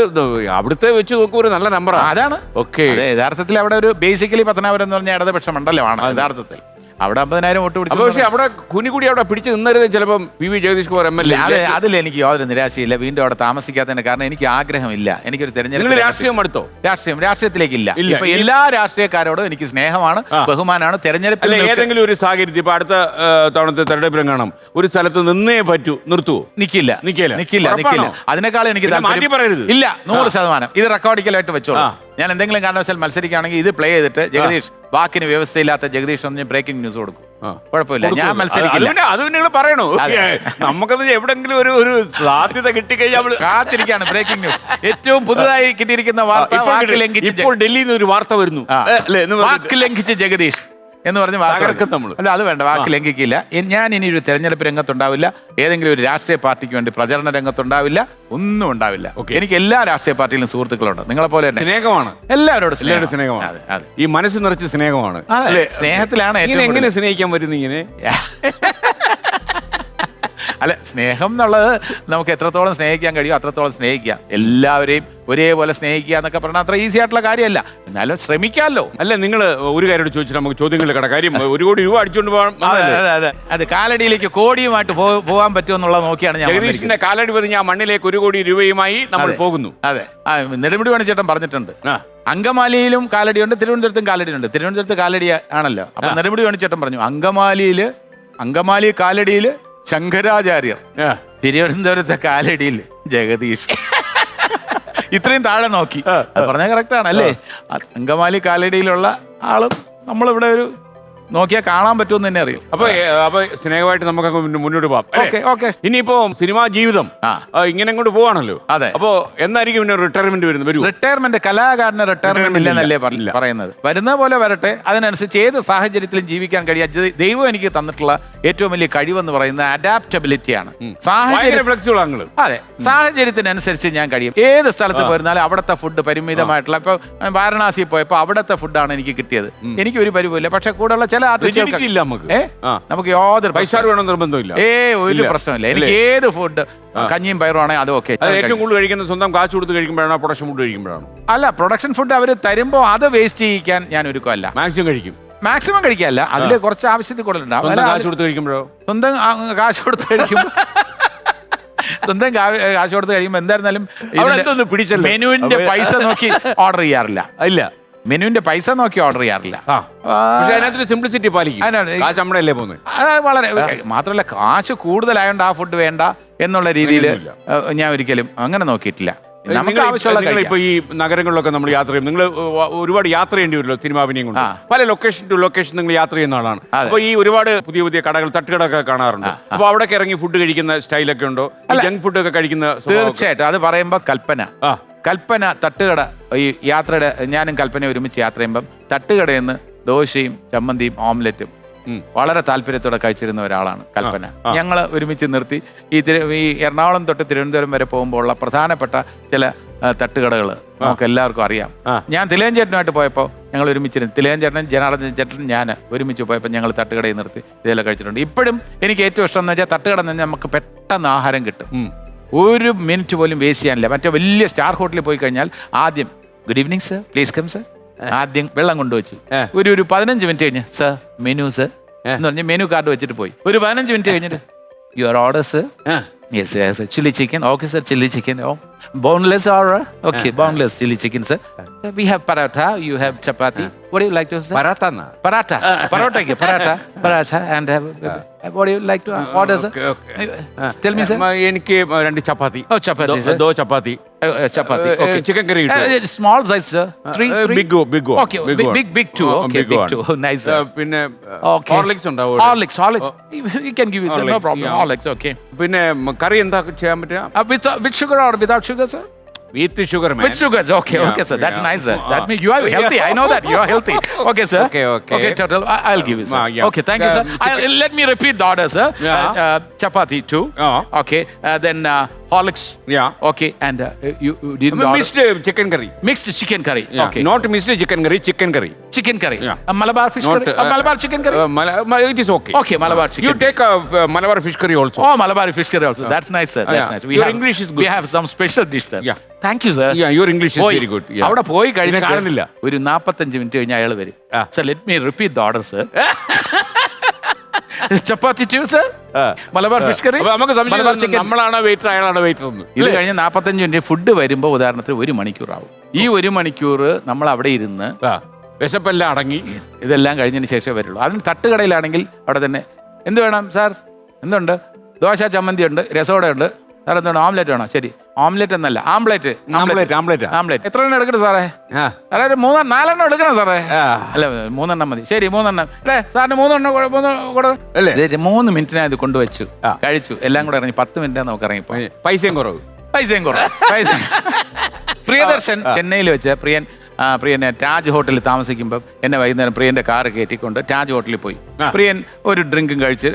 അവിടുത്തെ വെച്ച് നോക്കൂ ഒരു നല്ല നമ്പറാണ്. അതാണ് ഓക്കെ. അതെ, യഥാർത്ഥത്തിൽ അവിടെ ഒരു ബേസിക്കലി പത്തനാപുരം എന്ന് പറഞ്ഞ ഇടതുപക്ഷ മണ്ഡലമാണ് യഥാർത്ഥത്തിൽ. അവിടെ 50,000 വോട്ട് പിടിച്ചു. പക്ഷേ അവിടെ കുനികൂടി അവിടെ പിടിച്ച് നിന്നരുത് ചിലപ്പം P V Jagadish Kumar MLA. അതിൽ എനിക്ക് യാതൊരു നിരാശയില്ല. വീണ്ടും അവിടെ താമസിക്കാത്തതിന് കാരണം എനിക്ക് ആഗ്രഹമില്ല. എനിക്കൊരു നിങ്ങൾ തെരഞ്ഞെടുപ്പ് രാഷ്ട്രീയം അടുത്തോ? രാഷ്ട്രീയത്തിലേക്കില്ല. ഇപ്പൊ എല്ലാ രാഷ്ട്രീയക്കാരോടും എനിക്ക് സ്നേഹമാണ്, ബഹുമാനമാണ്. തെരഞ്ഞെടുപ്പിൽ ഏതെങ്കിലും ഒരു സാഹചര്യത്തിൽ ഇപ്പൊ അടുത്ത തവണത്തെ തെരഞ്ഞെടുപ്പിലും കാണാം ഒരു സ്ഥലത്ത് നിന്നേ പറ്റൂ, നിർത്തുവോ? നിക്കില്ല. അതിനേക്കാളും എനിക്ക് മാറ്റി പറയരുത്. ഇല്ല, 100%. ഇത് റെക്കോർഡിക്കലായിട്ട് വെച്ചോളൂ. ഞാൻ എന്തെങ്കിലും കാരണവശാൽ മത്സരിക്കുകയാണെങ്കിൽ ഇത് പ്ലേ ചെയ്തിട്ട് ജഗദീഷ്, വാക്കിന് വ്യവസ്ഥയില്ലാത്ത ജഗദീഷ് എന്ന് ബ്രേക്കിംഗ് ന്യൂസ് കൊടുക്കും. കുഴപ്പമില്ല, ഞാൻ മത്സരിക്കില്ല. അത് നിങ്ങൾ പറയണോ? നമുക്കത് എവിടെങ്കിലും ഒരു സാധ്യത കിട്ടിക്കഴിഞ്ഞാൽ കാത്തിരിക്കുകയാണ്. ബ്രേക്കിംഗ് ന്യൂസ്, ഏറ്റവും പുതുതായി കിട്ടിയിരിക്കുന്ന വാർത്ത. ഇപ്പോൾ ഡൽഹിയിൽ നിന്ന് ഒരു വാർത്ത വരുന്നു, വാക്ക് ലംഘിച്ച് ജഗദീഷ് എന്ന് പറഞ്ഞ് അല്ല, അത് വേണ്ട, വാക്ക് ലംഘിക്കില്ല. ഞാൻ ഇനി ഒരു തെരഞ്ഞെടുപ്പ് രംഗത്തുണ്ടാവില്ല, ഏതെങ്കിലും ഒരു രാഷ്ട്രീയ പാർട്ടിക്ക് വേണ്ടി പ്രചരണ രംഗത്തുണ്ടാവില്ല, ഒന്നും ഉണ്ടാവില്ല. എനിക്ക് എല്ലാ രാഷ്ട്രീയ പാർട്ടിയിലും സുഹൃത്തുക്കളുണ്ട്, നിങ്ങളെ പോലെ തന്നെ. സ്നേഹമാണ് എല്ലാവരോടും സ്നേഹമാണ്. ഈ മനസ്സ് നിറച്ച് സ്നേഹമാണ്. സ്നേഹത്തിലാണ്. എങ്ങനെ സ്നേഹിക്കാൻ പറ്റുന്നു ഇങ്ങനെ? അല്ല, സ്നേഹം എന്നുള്ളത് നമുക്ക് എത്രത്തോളം സ്നേഹിക്കാൻ കഴിയും അത്രത്തോളം സ്നേഹിക്കാം. എല്ലാവരെയും ഒരേപോലെ സ്നേഹിക്കുക എന്നൊക്കെ പറഞ്ഞാൽ അത്ര ഈസി ആയിട്ടുള്ള കാര്യമല്ല, എന്നാലും ശ്രമിക്കാമല്ലോ. അല്ല, നിങ്ങൾ ഒരു കാര്യം ചോദിച്ചിട്ട് നമുക്ക് ചോദ്യങ്ങളിൽ കിടക്കാം. കാര്യം 1 കോടി രൂപ അടിച്ചുകൊണ്ട് പോകാൻ, അത് കാലടിയിലേക്ക് കോടിയുമായിട്ട് പോകാൻ പറ്റുമെന്നുള്ളത് നോക്കിയാണ് ഞാൻ. ജഗദീഷിന്റെ കാലടി പതിഞ്ഞ മണ്ണിലേക്ക് 1 കോടി രൂപയുമായി നമ്മൾ പോകുന്നു. അതെ, നെടുമുടി വേണുചേട്ടൻ പറഞ്ഞിട്ടുണ്ട്. അങ്കമാലിയിലും കാലടിയുണ്ട്, തിരുവനന്തപുരത്തും കാലടിയുണ്ട്. തിരുവനന്തപുരത്ത് കാലടി ആണല്ലോ. അപ്പൊ നെടുമുടി വേണുചേട്ടൻ പറഞ്ഞു, അങ്കമാലി കാലടിയില് ശങ്കരാചാര്യർ, തിരുവനന്തപുരത്തെ കാലടിയിൽ ജഗദീഷ്. ഇത്രയും താഴെ നോക്കി. അത് പറഞ്ഞാൽ കറക്റ്റാണ് അല്ലേ? അങ്കമാലി കാലടിയിലുള്ള ആളും നമ്മളിവിടെ ഒരു നോക്കിയാൽ കാണാൻ പറ്റുമെന്ന് തന്നെ അറിയും. അപ്പൊ സ്നേഹമായിട്ട് നമുക്ക് മുന്നോട്ട് പോകാം. ഓക്കെ. ഇനിയിപ്പോ സിനിമാ ജീവിതം ഇങ്ങനെ അങ്ങോട്ട് പോവാണല്ലോ. അതെ. അപ്പോ എന്നായിരിക്കും പിന്നെ റിട്ടയർമെന്റ് വരുന്നത്? റിട്ടയർമെന്റ് കലാകാരന് റിട്ടയർമെന്റ് ഇല്ലെന്നല്ലേ പറയുന്നത്. വരുന്ന പോലെ വരട്ടെ, അതിനനുസരിച്ച് ഏത് സാഹചര്യത്തിലും ജീവിക്കാൻ കഴിയാ. ദൈവം എനിക്ക് തന്നിട്ടുള്ള ഏറ്റവും വലിയ കഴിവെന്ന് പറയുന്നത് അഡാപ്റ്റബിലിറ്റിയാണ്. അതെ, സാഹചര്യത്തിനനുസരിച്ച് ഞാൻ കഴിയും. ഏത് സ്ഥലത്ത് പോയിരുന്നാലും അവിടുത്തെ ഫുഡ് പരിമിതമായിട്ടുള്ള, ഇപ്പൊ വാരണാസി പോയപ്പോ അവിടുത്തെ ഫുഡാണ് എനിക്ക് കിട്ടിയത്. എനിക്ക് ഒരു പരിമില്ല. പക്ഷെ കൂടെയുള്ള ചില ആർട്ടിസ്റ്റുകൾക്ക് നമുക്ക് യാതൊരു പൈസ വേണം നിർബന്ധമില്ല. ഒരു പ്രശ്നമില്ല. എനിക്ക് ഏത് ഫുഡ്, കഞ്ഞിയും പയറും ആണെങ്കിൽ അത് ഓക്കെ. ഏറ്റവും കൂടുതൽ കഴിക്കുന്നത് സ്വന്തം കാശ് കൊടുത്ത് കഴിക്കുമ്പോഴാണോ പ്രൊഡക്ഷൻ ഫുഡ് കഴിക്കുമ്പോഴാണോ? അല്ല, പ്രൊഡക്ഷൻ ഫുഡ് അവർ തരുമ്പോൾ അത് വേസ്റ്റ് ചെയ്യിക്കാൻ ഞാൻ ഒരുക്കമല്ല. മാക്സിമം കഴിക്കാല്ല, അതിൽ കുറച്ച് ആവശ്യത്തിൽ കൂടുതലുണ്ടാവും. കാശ് കൊടുത്ത് കഴിക്കുമ്പോഴോ? സ്വന്തം കാശ് കൊടുത്ത് കഴിക്കുമ്പോൾ സ്വന്തം കാശ് കൊടുത്ത് കഴിയുമ്പോൾ എന്തായിരുന്നാലും മെനുവിന്റെ പൈസ നോക്കി ഓർഡർ ചെയ്യാറില്ല. ഇല്ല, മെനുവിന്റെ പൈസ നോക്കി ഓർഡർ ചെയ്യാറില്ല. സിംപ്ലിസിറ്റി പാലിക്കും. വളരെ മാത്രമല്ല, കാശ് കൂടുതലായോണ്ട് ആ ഫുഡ് വേണ്ട എന്നുള്ള രീതിയിൽ ഞാൻ ഒരിക്കലും അങ്ങനെ നോക്കിയിട്ടില്ല. നമുക്ക് ആവശ്യമുള്ള ഇപ്പൊ ഈ നഗരങ്ങളിലൊക്കെ നമ്മൾ യാത്ര ചെയ്യും. നിങ്ങൾ ഒരുപാട് യാത്ര ചെയ്യേണ്ടി വരുമല്ലോ സിനിമാഭിനയം കൊണ്ട്. പല ലൊക്കേഷൻ ടു ലൊക്കേഷൻ നിങ്ങൾ യാത്ര ചെയ്യുന്ന ആളാണ്. അപ്പൊ ഈ ഒരുപാട് പുതിയ പുതിയ കടകൾ, തട്ടുകടൊക്കെ കാണാറുണ്ട്. അപ്പൊ അവിടെ ഇറങ്ങി ഫുഡ് കഴിക്കുന്ന സ്റ്റൈലൊക്കെ ഉണ്ടോ? ജങ്ക് ഫുഡ് ഒക്കെ കഴിക്കുന്ന? തീർച്ചയായിട്ടും. അത് പറയുമ്പോ കൽപ്പന തട്ടുകട, ഈ യാത്രയുടെ ഞാനും കൽപ്പന ഒരുമിച്ച് യാത്ര ചെയ്യുമ്പം തട്ടുകടയിൽ നിന്ന് ദോശയും ചമ്മന്തിയും ഓംലെറ്റും വളരെ താല്പര്യത്തോടെ കഴിച്ചിരുന്ന ഒരാളാണ് കൽപ്പന. ഞങ്ങൾ ഒരുമിച്ച് നിർത്തി ഈ എറണാകുളം തൊട്ട് തിരുവനന്തപുരം വരെ പോകുമ്പോൾ ഉള്ള പ്രധാനപ്പെട്ട ചില തട്ടുകടകൾ നമുക്ക് എല്ലാവർക്കും അറിയാം. ഞാൻ തിലകൻ ചേട്ടനുമായിട്ട് പോയപ്പോൾ ഞങ്ങൾ ഒരുമിച്ചിരുന്നു. തിലകൻ ചേട്ടനും ജനാർദ്ദൻ ചേട്ടനും ഞാൻ ഒരുമിച്ച് പോയപ്പോൾ ഞങ്ങൾ തട്ടുകടയിൽ നിർത്തി ഇതെല്ലാം കഴിച്ചിട്ടുണ്ട്. ഇപ്പോഴും എനിക്ക് ഏറ്റവും ഇഷ്ടം എന്ന് വെച്ചാൽ തട്ടുകട എന്ന് പറഞ്ഞാൽ നമുക്ക് പെട്ടെന്ന് ആഹാരം കിട്ടും. ഒരു മിനിറ്റ് പോലും വേസ്റ്റ് ചെയ്യാനില്ല. മറ്റേ വലിയ സ്റ്റാർ ഹോട്ടലിൽ പോയി കഴിഞ്ഞാൽ ആദ്യം good evening sir, please come sir, ആദ്യം വെള്ളം കൊണ്ടുവച്ചു. ഒരു 15 മിനിറ്റ് കഴിഞ്ഞ് സർ മെനു സർ എന്ന് പറഞ്ഞ് മെനു കാർഡ് വെച്ചിട്ട് പോയി. ഒരു 15 മിനിറ്റ് കഴിഞ്ഞിട്ട് your order sir. Yes, yes, chili chicken. Okay, sir, chili chicken. Oh, boneless order. Okay, boneless chili chicken, sir. We have paratha. You have chapati. What do you like to say? Paratha. And what do you like to order, sir? Okay. Tell me, sir. എനിക്ക് 2 ചപ്പാത്തി. Oh, chapati, sir. 2 ചപ്പാത്തി. Chapati. Okay. Chicken curry. Small size, sir. 3. Big one. Okay, big 2. Okay, big 2. Nice, sir. പിന്നെ Horlicks ഉണ്ടാവും. Horlicks. You can give it, sir. No problem. Horlicks, okay. പിന്നെ കറി എന്താ ചെയ്യാൻ പറ്റുക? With sugar or without sugar, sir? With sugar, man. With sugar, okay, sir. That's nice, sir. That means you are healthy. I know that you are healthy. Okay, sir. Okay, total. I'll give it, sir. Okay, thank you, sir. Let me repeat the order, sir. Chapati 2. Okay, then Horlicks. Okay, and you didn't order. Mixed chicken curry. Mixed chicken curry. Okay. Not mixed chicken curry. Chicken curry. Chicken curry, Yeah. Malabar fish Not, curry, Malabar chicken curry. It is okay. Okay, Malabar chicken. You take Malabar fish curry also. Oh, Malabar fish curry also. That's nice, sir. That's Yeah. nice. Your English is good. We have some special dish, sir. Yeah. Thank you, sir. Yeah, your English is പോയി. very good. Yeah. അവിടെ പോയി കഴിഞ്ഞ് ഇതിനെ കാണുന്നില്ല. ഒരു 45 minute കഴിഞ്ഞ് അയാൾ വരും. Sir, let me repeat the order, sir. Chapati two, sir. Malabar fish curry. അപ്പൊ നമുക്ക് മലബാർ സംശയം ചിക്കൻ. നമ്മളാണ് വെയിറ്റർ അയാളാണ് വെയിറ്റർ എന്ന്. ഇത് കഴിഞ്ഞ് 45 മിനിറ്റ് ഫുഡ് വരുമ്പോൾ ഉദാഹരണത്തിന് 1 മണിക്കൂറാവും. ഈ 1 മണിക്കൂർ നമ്മൾ അവിടെ ഇരുന്ന് വിശപ്പെല്ലാം അടങ്ങി ഇതെല്ലാം കഴിഞ്ഞതിന് ശേഷമേ വരുള്ളൂ. അതിന് തട്ടുകടയിലാണെങ്കിൽ അവിടെ തന്നെ എന്ത് വേണം സാർ, എന്തുണ്ട്, ദോശ ചമ്മന്തി ഉണ്ട്, രസോട ഉണ്ട്, സാർ എന്താണ്, ഓംലെറ്റ് വേണോ? ശരി, ഓംലെറ്റ് എന്നല്ല, ആംപ്ലേറ്റ്. ആംപ്ലേറ്റ് എത്ര എണ്ണം എടുക്കണം സാറേ? സാറേ ഒരു 4 എടുക്കണം സാറേ. അല്ല 3 മതി. ശരി 3 സാറിന് 3 3 മിനിറ്റിനായി ഇത് കൊണ്ടുവച്ചു, കഴിച്ചു, എല്ലാം കൂടെ ഇറങ്ങി 10 മിനിറ്റ് നമുക്ക് ഇറങ്ങിപ്പോ. പൈസയും കുറവ്. പ്രിയദർശൻ ചെന്നൈയിൽ വെച്ച് പ്രിയനെ ടാജ് ഹോട്ടലിൽ താമസിക്കുമ്പോൾ എന്നെ വൈകുന്നേരം പ്രിയന്റെ കാറ് കയറ്റിക്കൊണ്ട് ടാജ് ഹോട്ടലിൽ പോയി. പ്രിയൻ ഒരു ഡ്രിങ്കും കഴിച്ച്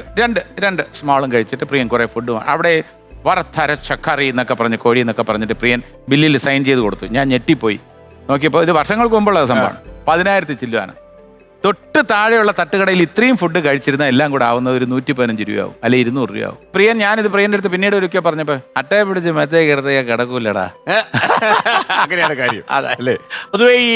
രണ്ട് സ്മാളും കഴിച്ചിട്ട് പ്രിയൻ കുറെ ഫുഡ് അവിടെ വറുത്തരച്ച കറി എന്നൊക്കെ പറഞ്ഞ് കോഴി എന്നൊക്കെ പറഞ്ഞിട്ട് പ്രിയൻ ബില്ലിൽ സൈൻ ചെയ്ത് കൊടുത്തു. ഞാൻ ഞെട്ടിപ്പോയി. നോക്കിയപ്പോൾ ഇത് വർഷങ്ങൾക്ക് മുമ്പുള്ള സംഭവമാണ്. 10,000 ചില്ലുവാണ്. തൊട്ട് താഴെയുള്ള തട്ടുകടയിൽ ഇത്രയും ഫുഡ് കഴിച്ചിരുന്ന എല്ലാം കൂടെ ആവുന്നത് ഒരു 115 രൂപയാവും, അല്ലെ 200 രൂപയാവും. ഞാനിത് പ്രിയന്റെ അടുത്ത് പിന്നീട് ഒരിക്കൽ പറഞ്ഞപ്പോ അട്ടയെ പിടിച്ച് മെത്തേ കിടത്തേ കിടക്കൂലടാ. അങ്ങനെയാണ് കാര്യം അല്ലേ? പൊതുവേ ഈ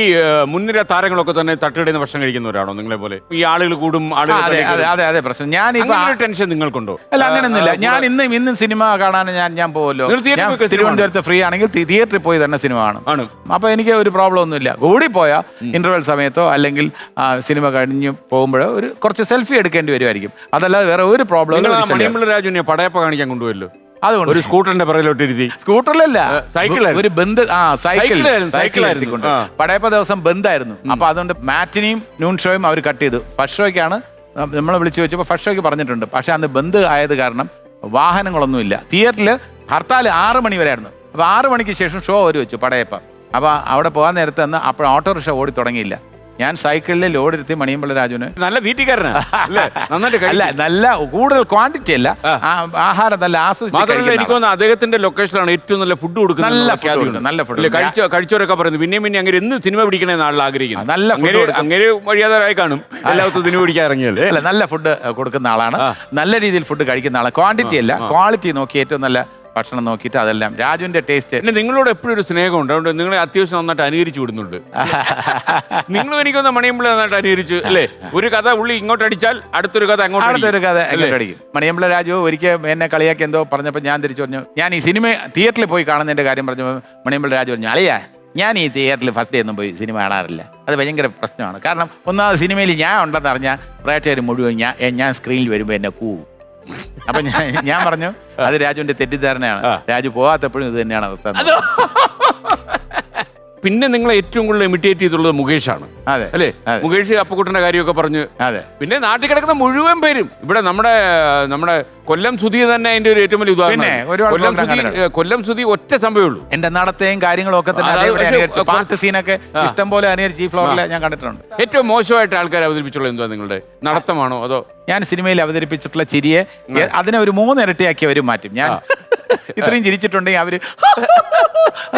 മുൻനിര താരങ്ങളൊക്കെ തന്നെ തട്ടുകടയിൽ നിന്ന് ഭക്ഷണം കഴിക്കുന്നവരാണോ നിങ്ങളെ പോലെ? ഈ ആളുകൾ കൂടും, അതെ പ്രശ്നം. ഞാനിപ്പോ ടെൻഷൻ നിങ്ങൾക്കുണ്ടോ? അല്ല, അങ്ങനെയൊന്നുമില്ല. ഞാൻ ഇന്നും സിനിമ കാണാൻ ഞാൻ പോകുമല്ലോ. തിരുവനന്തപുരത്ത് ഫ്രീ ആണെങ്കിൽ തിയേറ്ററിൽ പോയി തന്നെ സിനിമ കാണും. അപ്പൊ എനിക്ക് ഒരു പ്രോബ്ലം ഒന്നുമില്ല. കൂടി പോയാൽ ഇന്റർവെൽ സമയത്തോ അല്ലെങ്കിൽ സിനിമ കഴിഞ്ഞ് പോകുമ്പോൾ കുറച്ച് സെൽഫി എടുക്കേണ്ടി വരുമായിരിക്കും. അതല്ലാതെ വേറെ ഒരു പ്രോബ്ലം. മണിയമ്പിള്ള രാജുവിനെ പടയപ്പ കാണിക്കാൻ കൊണ്ടുപോയല്ലോ. അതുകൊണ്ട് ഒരു സ്കൂട്ടറിന്റെ പിറകിലോട്ട് ഇരുത്തി. സ്കൂട്ടറിലല്ല, സൈക്കിൾ. സൈക്കിളായിരുന്നു. പടയപ്പ ദിവസം ബന്ധായിരുന്നു. അപ്പൊ അതുകൊണ്ട് മാറ്റിനിയും നൂൺ ഷോയും അവർ കട്ട് ചെയ്തു. ഫസ്റ്റ് ഷോയ്ക്കാണ് നമ്മളെ വിളിച്ചു വെച്ചപ്പോൾ ഫസ്റ്റ് ഷോയ്ക്ക് പറഞ്ഞിട്ടുണ്ട്. പക്ഷെ അന്ന് ബന്ദ് ആയത് കാരണം വാഹനങ്ങളൊന്നുമില്ല. തിയേറ്ററിൽ ഹർത്താൽ 6 മണി വരെ ആയിരുന്നു. അപ്പൊ 6 മണിക്ക് ശേഷം ഷോ അവർ വെച്ചു പടയപ്പ. അപ്പൊ അവിടെ പോകാൻ നേരത്തെ അന്ന് അപ്പോൾ ഓട്ടോറിക്ഷ ഓടി തുടങ്ങിയില്ല. ഞാൻ സൈക്കിളിൽ ലോഡിരുത്തി മണിയമ്പിള്ള രാജുവിന് നല്ല തീറ്റിക്കാരനാണ്. അല്ല, നല്ല കൂടുതൽ ക്വാണ്ടിറ്റി അല്ല, ആഹാരം നല്ല ആസ്വദിച്ചു. എനിക്ക് തോന്നുന്നു അദ്ദേഹത്തിന്റെ ലൊക്കേഷനിലാണ് ഏറ്റവും നല്ല ഫുഡ് കൊടുക്കുന്നത്. നല്ല ഫുഡ് കഴിച്ചവരൊക്കെ പറയുന്നത് പിന്നെ അങ്ങനെ എന്ന് സിനിമ പിടിക്കണമെന്ന് ആളിൽ ആഗ്രഹിക്കുന്നു. നല്ല ഫുഡ് അങ്ങനെ വഴിയാതായി കാണും എല്ലാവർക്കും സിനിമ പിടിക്കാൻ ഇറങ്ങിയാൽ. അല്ല, നല്ല ഫുഡ് കൊടുക്കുന്ന ആളാണ്, നല്ല രീതിയിൽ ഫുഡ് കഴിക്കുന്ന ആളാണ്. ക്വാണ്ടിറ്റി അല്ല, ക്വാളിറ്റി നോക്കി ഏറ്റവും നല്ല ഭക്ഷണം നോക്കിയിട്ട് അതെല്ലാം രാജുവിന്റെ ടേസ്റ്റ്. പിന്നെ നിങ്ങളോട് എപ്പോഴും ഒരു സ്നേഹമുണ്ട്, അതുകൊണ്ട് നിങ്ങളെ അത്യാവശ്യം നന്നായിട്ട് അനുകരിച്ചു വിടുന്നുണ്ട്. നിങ്ങളും എനിക്കൊന്ന് മണിയമ്പിള്ള നന്നായിട്ട് അനുകരിച്ചു അല്ലേ? ഒരു കഥ ഉള്ളി ഇങ്ങോട്ട് അടിച്ചാൽ അടുത്തൊരു കഥ അടുത്തൊരു കഥ അങ്ങോട്ട് അടിക്കും. മണിയമ്പിള്ള രാജു ഒരിക്കൽ എന്നെ കളിയാക്കി എന്തോ പറഞ്ഞപ്പോൾ ഞാൻ തിരിച്ചു പറഞ്ഞു, ഞാൻ ഈ സിനിമ തിയേറ്ററിൽ പോയി കാണുന്നതിന്റെ കാര്യം പറഞ്ഞപ്പോൾ മണിയമ്പിള്ള രാജു പറഞ്ഞു, അളിയാ ഞാൻ ഈ തിയേറ്ററിൽ ഫസ്റ്റ് ഡേ ഒന്നും പോയി സിനിമ കാണാറില്ല, അത് ഭയങ്കര പ്രശ്നമാണ്. കാരണം ഒന്നാമത് സിനിമയിൽ ഞാൻ ഉണ്ടെന്ന് അറിഞ്ഞാൽ പ്രേക്ഷകർ മുഴുവൻ ഞാൻ സ്ക്രീനിൽ വരുമ്പോൾ എന്നെ കൂവും. അപ്പൊ ഞാൻ പറഞ്ഞു അത് രാജുവിന്റെ തെറ്റിദ്ധാരണയാണ്, രാജു പോകാത്തപ്പോഴും ഇത് തന്നെയാണ് അവസ്ഥ. പിന്നെ നിങ്ങളെ ഏറ്റവും കൂടുതൽ ഇമിറ്റേറ്റ് ചെയ്തുള്ളത് മുകേഷാണ്. അതെ അല്ലേ? മുകേഷ് അപ്പുക്കുട്ടന്റെ കാര്യമൊക്കെ പറഞ്ഞു. അതെ. പിന്നെ നാട്ടിൽ കിടക്കുന്ന മുഴുവൻ പേരും ഇവിടെ നമ്മുടെ കൊല്ലം സുധി തന്നെ അതിന്റെ ഒരു ഏറ്റവും വലിയ ഉദാഹരണം. കൊല്ലം സുധി ഒറ്റ സംഭവമേ ഉള്ളൂ. എന്റെ നടത്തയും കാര്യങ്ങളും ഒക്കെ തന്നെ പാട്ട് സീനൊക്കെ ഇഷ്ടം പോലെ അനുകരിച്ച് ഈ ഫ്ലോറിൽ ഞാൻ കണ്ടിട്ടുണ്ട്. ഏറ്റവും മോശമായിട്ട് ആൾക്കാർ അവതരിപ്പിച്ചുള്ള എന്തുവാ നിങ്ങളുടെ നടത്തമാണോ അതോ? ഞാൻ സിനിമയിൽ അവതരിപ്പിച്ചിട്ടുള്ള ചിരിയെ അതിനെ ഒരു 3 ഇരട്ടിയാക്കി അവർ മാറ്റും. ഞാൻ ഇത്രയും ചിരിച്ചിട്ടുണ്ടെങ്കിൽ അവര്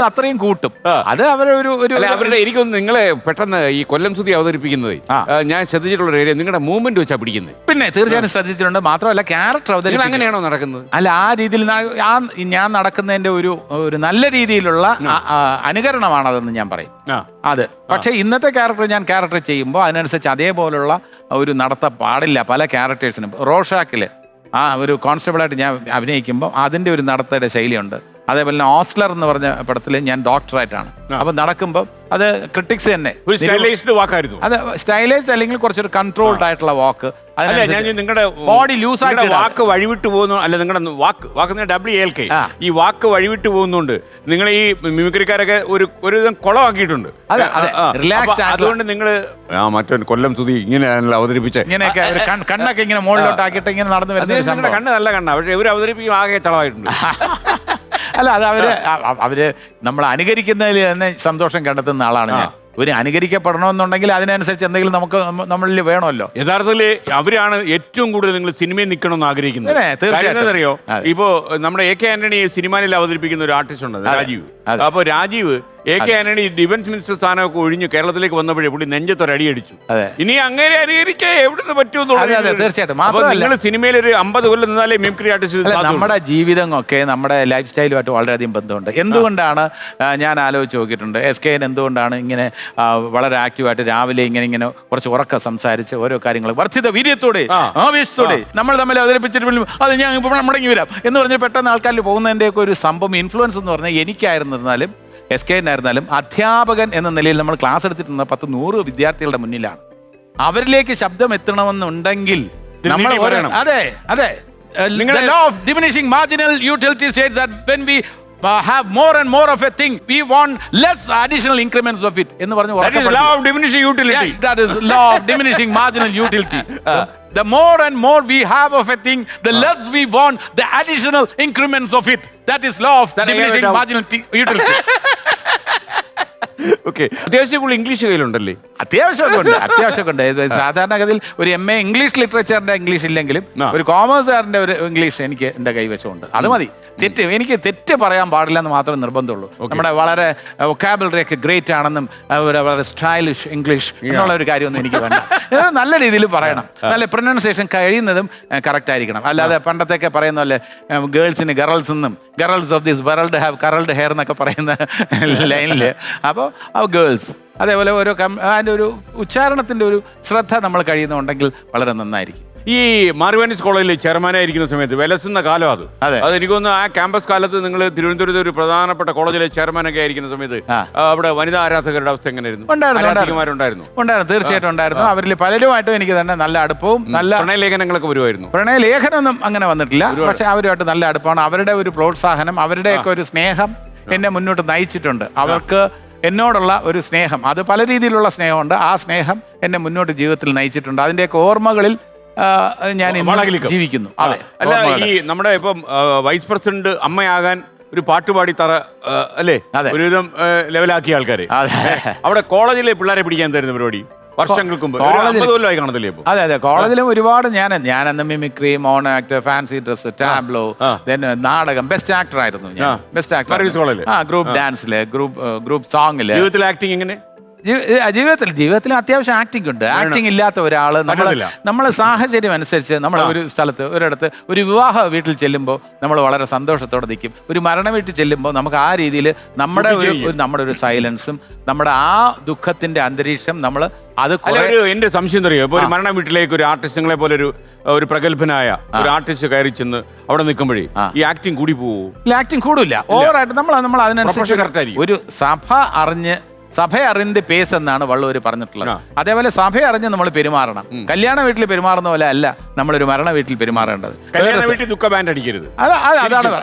അത്രയും കൂട്ടും. അത് അവരുടെ എനിക്കൊന്ന് നിങ്ങളെ പെട്ടെന്ന് ഈ കൊല്ലം സുധി അവതരിപ്പിക്കുന്നത് ഞാൻ ശ്രദ്ധിച്ചിട്ടുള്ള ഒരു ഏരിയ നിങ്ങളുടെ മൂവ്മെന്റ് വെച്ചാ പിടിക്കുന്നത്. പിന്നെ തീർച്ചയായും ശ്രദ്ധിച്ചിട്ടുണ്ട്. മാത്രമല്ല ക്യാരക്ടർ അവതരിപ്പിക്കുന്നത് അങ്ങനെയാണോ നടക്കുന്നത്? അല്ല, ആ രീതിയിൽ ഞാൻ നടക്കുന്നതിന്റെ ഒരു നല്ല രീതിയിലുള്ള അനുകരണമാണതെന്ന് ഞാൻ പറയും. അത് പക്ഷെ ഇന്നത്തെ ക്യാരക്ടർ ചെയ്യുമ്പോൾ അതിനനുസരിച്ച് അതേപോലുള്ള ഒരു നടത്ത പാടില്ല. പല ക്യാരക്ടേഴ്സിനും റോഷാക്കില് ഒരു കോൺസ്റ്റബിളായിട്ട് ഞാൻ അഭിനയിക്കുമ്പോൾ അതിന്റെ ഒരു നടത്തയുടെ ശൈലിയുണ്ട്. അതേപോലെ തന്നെ ഓസ്ലർ എന്ന് പറഞ്ഞ പടത്തിൽ ഞാൻ ഡോക്ടറായിട്ടാണ്. അപ്പൊ നടക്കുമ്പോൾ അത് ക്രിട്ടിക്സ് തന്നെ അത് സ്റ്റൈലൈസ്ഡ് അല്ലെങ്കിൽ കുറച്ചൊരു കൺട്രോൾഡ് ആയിട്ടുള്ള വാക്ക്. നിങ്ങളുടെ ബോഡി ലൂസ് ആയിട്ട് വാക്ക് വഴിവിട്ട് പോകുന്നു. അല്ല, നിങ്ങളുടെ വാക്ക് WALK ഈ വാക്ക് വഴിവിട്ട് പോകുന്നുണ്ട്. നിങ്ങൾ ഈ മിമിക്രിക്കാരൊക്കെ ഒരുവിധം കുളമാക്കിയിട്ടുണ്ട്. അതുകൊണ്ട് നിങ്ങൾ മറ്റേ കൊല്ലം സുധി ഇങ്ങനെയാണല്ലോ അവതരിപ്പിച്ചത്. ഇങ്ങനെയൊക്കെ കണ്ണൊക്കെ ഇങ്ങനെ മുകളിലോട്ടാക്കിയിട്ട് ഇങ്ങനെ നടന്നു വരുന്നത്. നിങ്ങളുടെ കണ്ണ് നല്ല കണ്ണാ, പക്ഷെ ഇവർ അവതരിപ്പിക്കും ആകെ ചളവായിട്ടുണ്ട്. അല്ല, അത് അവര് നമ്മൾ അനുകരിക്കുന്നതിൽ തന്നെ സന്തോഷം കണ്ടെത്തുന്ന ആളാണ് ഞാൻ. ഒരു അനുകരിക്കപ്പെടണമെന്നുണ്ടെങ്കിൽ അതിനനുസരിച്ച് എന്തെങ്കിലും നമ്മളിൽ വേണമല്ലോ. യഥാർത്ഥത്തിൽ അവരാണ് ഏറ്റവും കൂടുതൽ നിങ്ങൾ സിനിമയിൽ നിൽക്കണമെന്ന് ആഗ്രഹിക്കുന്നത്. തീർച്ചയായും അറിയോ? ഇപ്പോ നമ്മുടെ AK ആന്റണി സിനിമയിൽ അവതരിപ്പിക്കുന്ന ഒരു ആർട്ടിസ്റ്റ് ഉണ്ട്, രാജീവ്. അതെ. അപ്പൊ Rajeev AK Antony defence minister സ്ഥാനമൊക്കെ ഒഴിഞ്ഞ് കേരളത്തിലേക്ക് വന്നപ്പോഴേ പുള്ളി നെഞ്ചത്തൊരടി അടിച്ചു. അതെ. ഇനി അങ്ങനെ അനുകരിക്കാൻ എവിടുന്ന് അതെ, അതെ, തീർച്ചയായിട്ടും. മാത്രമല്ല നിങ്ങൾ സിനിമയിൽ ഒരു 50 കൊല്ലം നിന്നാലേ മിമിക്രി ആർട്ടിസ്റ്റ് നമ്മുടെ ജീവിതമൊക്കെ നമ്മുടെ ലൈഫ് സ്റ്റൈലുമായിട്ട് വളരെയധികം ബന്ധമുണ്ട്. എന്തുകൊണ്ടാണ് ഞാൻ ആലോചിച്ച് നോക്കിയിട്ടുണ്ട്, SKN എന്തുകൊണ്ടാണ് ഇങ്ങനെ വളരെ ആക്റ്റീവായിട്ട് രാവിലെ ഇങ്ങനെ കുറച്ച് ഉറക്കം സംസാരിച്ച് ഓരോ കാര്യങ്ങൾ വർദ്ധിത വീര്യത്തോടെ ആവേശത്തോടെ നമ്മൾ തമ്മിൽ അവതരിപ്പിച്ചിട്ട് അത് ഞാൻ മുടങ്ങി വരാം എന്ന് പറഞ്ഞ് പെട്ടെന്ന് ആൾക്കാരിൽ പോകുന്നതിൻ്റെയൊക്കെ ഒരു സംഭവം ഇൻഫ്ലുവൻസ് എന്ന് പറഞ്ഞാൽ എനിക്കായിരുന്നാലും SKN ആയിരുന്നാലും അധ്യാപകൻ എന്ന നിലയിൽ നമ്മൾ ക്ലാസ് എടുത്തിട്ടുള്ള 100 വിദ്യാർത്ഥികളുടെ മുന്നിലാണ്. അവരിലേക്ക് ശബ്ദം എത്തണമെന്നുണ്ടെങ്കിൽ നമ്മൾ അതെ അതെ law of diminishing marginal utility states that when we have more and more of a thing we want less additional increments of it എന്ന് പറഞ്ഞു. law of diminishing utility. That is law of diminishing marginal utility. The more and more we have of a thing, the less we want the additional increments of it. That is law of diminishing marginal utility. Okay, അത്യാവശ്യം കൂടുതൽ English കയ്യിലുണ്ടല്ലേ? അത്യാവശ്യമൊക്കെ ഉണ്ട്. സാധാരണഗതിയിൽ ഒരു MA English ലിറ്ററേച്ചറിന്റെ English ഇല്ലെങ്കിലും ഒരു കോമേഴ്സുകാരന്റെ ഒരു English എനിക്ക് എന്റെ കൈവശമുണ്ട്. അത് മതി. എനിക്ക് തെറ്റ് പറയാൻ പാടില്ല എന്ന് മാത്രമേ നിർബന്ധമുള്ളൂ. നമ്മുടെ വളരെ വൊക്കാബുലറി ഒക്കെ ഗ്രേറ്റ് ആണെന്നും വളരെ സ്റ്റൈലിഷ് ഇംഗ്ലീഷ് എന്നുള്ള ഒരു കാര്യമൊന്നും എനിക്ക് വേണ്ട. നല്ല രീതിയിൽ പറയണം, നല്ല പ്രൊനൗൺസിയേഷൻ കഴിയുന്നതും കറക്റ്റ് ആയിരിക്കണം. അല്ലാതെ പണ്ടത്തെയൊക്കെ പറയുന്ന പോലെ ഗേൾസിന് ഗറൾസ് എന്നും girls of this world have curled hair എന്നൊക്കെ പറയുന്ന ലൈനിൽ അപ്പോൾ ഗേൾസ് അതേപോലെ ഓരോ അതിൻ്റെ ഒരു ഉച്ചാരണത്തിൻ്റെ ഒരു ശ്രദ്ധ നമ്മൾ കഴിയുന്നുണ്ടെങ്കിൽ വളരെ നന്നായിരിക്കും. ഈ മാർവാനിസ് കോളേജിൽ ചെയർമാനായിരിക്കുന്ന സമയത്ത് വിലസുന്ന കാലം അത് എനിക്കൊന്ന് ആ ക്യാമ്പസ് കാലത്ത് നിങ്ങൾ തിരുവനന്തപുരത്ത് ഒരു പ്രധാനപ്പെട്ട കോളേജിലെ ചെയർമാനൊക്കെ ആയിരിക്കുന്ന സമയത്ത് അവിടെ വനിതാ ആരാധകരുടെ അവസ്ഥ എങ്ങനെയായിരുന്നു? ഉണ്ടായിരുന്നു, തീർച്ചയായിട്ടും ഉണ്ടായിരുന്നു. അവരിൽ പലരുമായിട്ടും എനിക്ക് തന്നെ നല്ല അടുപ്പവും നല്ല പ്രണയലേഖനങ്ങളൊക്കെ വരുമായിരുന്നു. പ്രണയലേഖനമൊന്നും അങ്ങനെ വന്നിട്ടില്ല, പക്ഷെ അവരുമായിട്ട് നല്ല അടുപ്പമാണ്. അവരുടെ ഒരു പ്രോത്സാഹനം, അവരുടെയൊക്കെ ഒരു സ്നേഹം എന്നെ മുന്നോട്ട് നയിച്ചിട്ടുണ്ട്. അവർക്ക് എന്നോടുള്ള ഒരു സ്നേഹം, അത് പല രീതിയിലുള്ള സ്നേഹമുണ്ട്. ആ സ്നേഹം എന്നെ മുന്നോട്ട് ജീവിതത്തിൽ നയിച്ചിട്ടുണ്ട്. അതിൻ്റെയൊക്കെ ഓർമ്മകളിൽ ഞാൻ ജീവിക്കുന്നു. അതെ, അല്ല ഈ നമ്മുടെ ഇപ്പം വൈസ് പ്രസിഡന്റ് അമ്മയാകാൻ ഒരു പാട്ടുപാടി തറ അല്ലേ ഒരുവിധം ലെവലാക്കിയ ആൾക്കാര് അവിടെ കോളേജിലെ പിള്ളേരെ പിടിക്കാൻ തരുന്ന പരിപാടി വർഷങ്ങൾക്ക് മുമ്പ് കാണത്തില്ലേ? അതെ അതെ, കോളേജിലും ഒരുപാട് ഞാൻ അന്ന് mimicry, mono act, fancy dress, tableau, നാടകം, ബെസ്റ്റ് ആക്ടർ ആയിരുന്നു ഞാൻ. ബെസ്റ്റ് ആക്ടർ ഗ്രൂപ്പ് ഡാൻസില്, ഗ്രൂപ്പ് സോങ്ങില്. ജീവിതത്തിൽ ആക്ടിങ് എങ്ങനെ? ജീവിതത്തിൽ അത്യാവശ്യം ആക്ടിംഗ് ഉണ്ട്. ആക്ടിംഗ് ഇല്ലാത്ത ഒരാള് നമ്മളെ സാഹചര്യം അനുസരിച്ച് നമ്മൾ ഒരു സ്ഥലത്ത് ഒരിടത്ത് ഒരു വിവാഹ വീട്ടിൽ ചെല്ലുമ്പോൾ നമ്മൾ വളരെ സന്തോഷത്തോടെ നിൽക്കും. ഒരു മരണ വീട്ടിൽ ചെല്ലുമ്പോൾ നമുക്ക് ആ രീതിയിൽ നമ്മുടെ ഒരു സൈലൻസും നമ്മുടെ ആ ദുഃഖത്തിന്റെ അന്തരീക്ഷം നമ്മൾ അത് എന്റെ സംശയം അറിയോ, ഇപ്പൊ ഒരു മരണ വീട്ടിലേക്ക് ഒരു ആർട്ടിസ്റ്റുകളെ പോലെ ഒരു പ്രഗത്ഭനായ ഒരു ആർട്ടിസ്റ്റ് കയറി ചെന്ന് അവിടെ നിൽക്കുമ്പോഴേ ഈ ആക്ടിങ് കൂടി പോവോ? ആക്ടിങ് കൂടില്ല, ഓവറായിട്ട് നമ്മൾ അതിനനുസരിച്ച് ഒരു സഭ അറിഞ്ഞ് പേസ് എന്നാണ് വള്ളൂര് പറഞ്ഞിട്ടുള്ളത്. അതേപോലെ സഭ അറിഞ്ഞ് നമ്മൾ പെരുമാറണം. കല്യാണ വീട്ടിൽ പെരുമാറുന്ന പോലെ അല്ല നമ്മളൊരു മരണ വീട്ടിൽ പെരുമാറേണ്ടത്.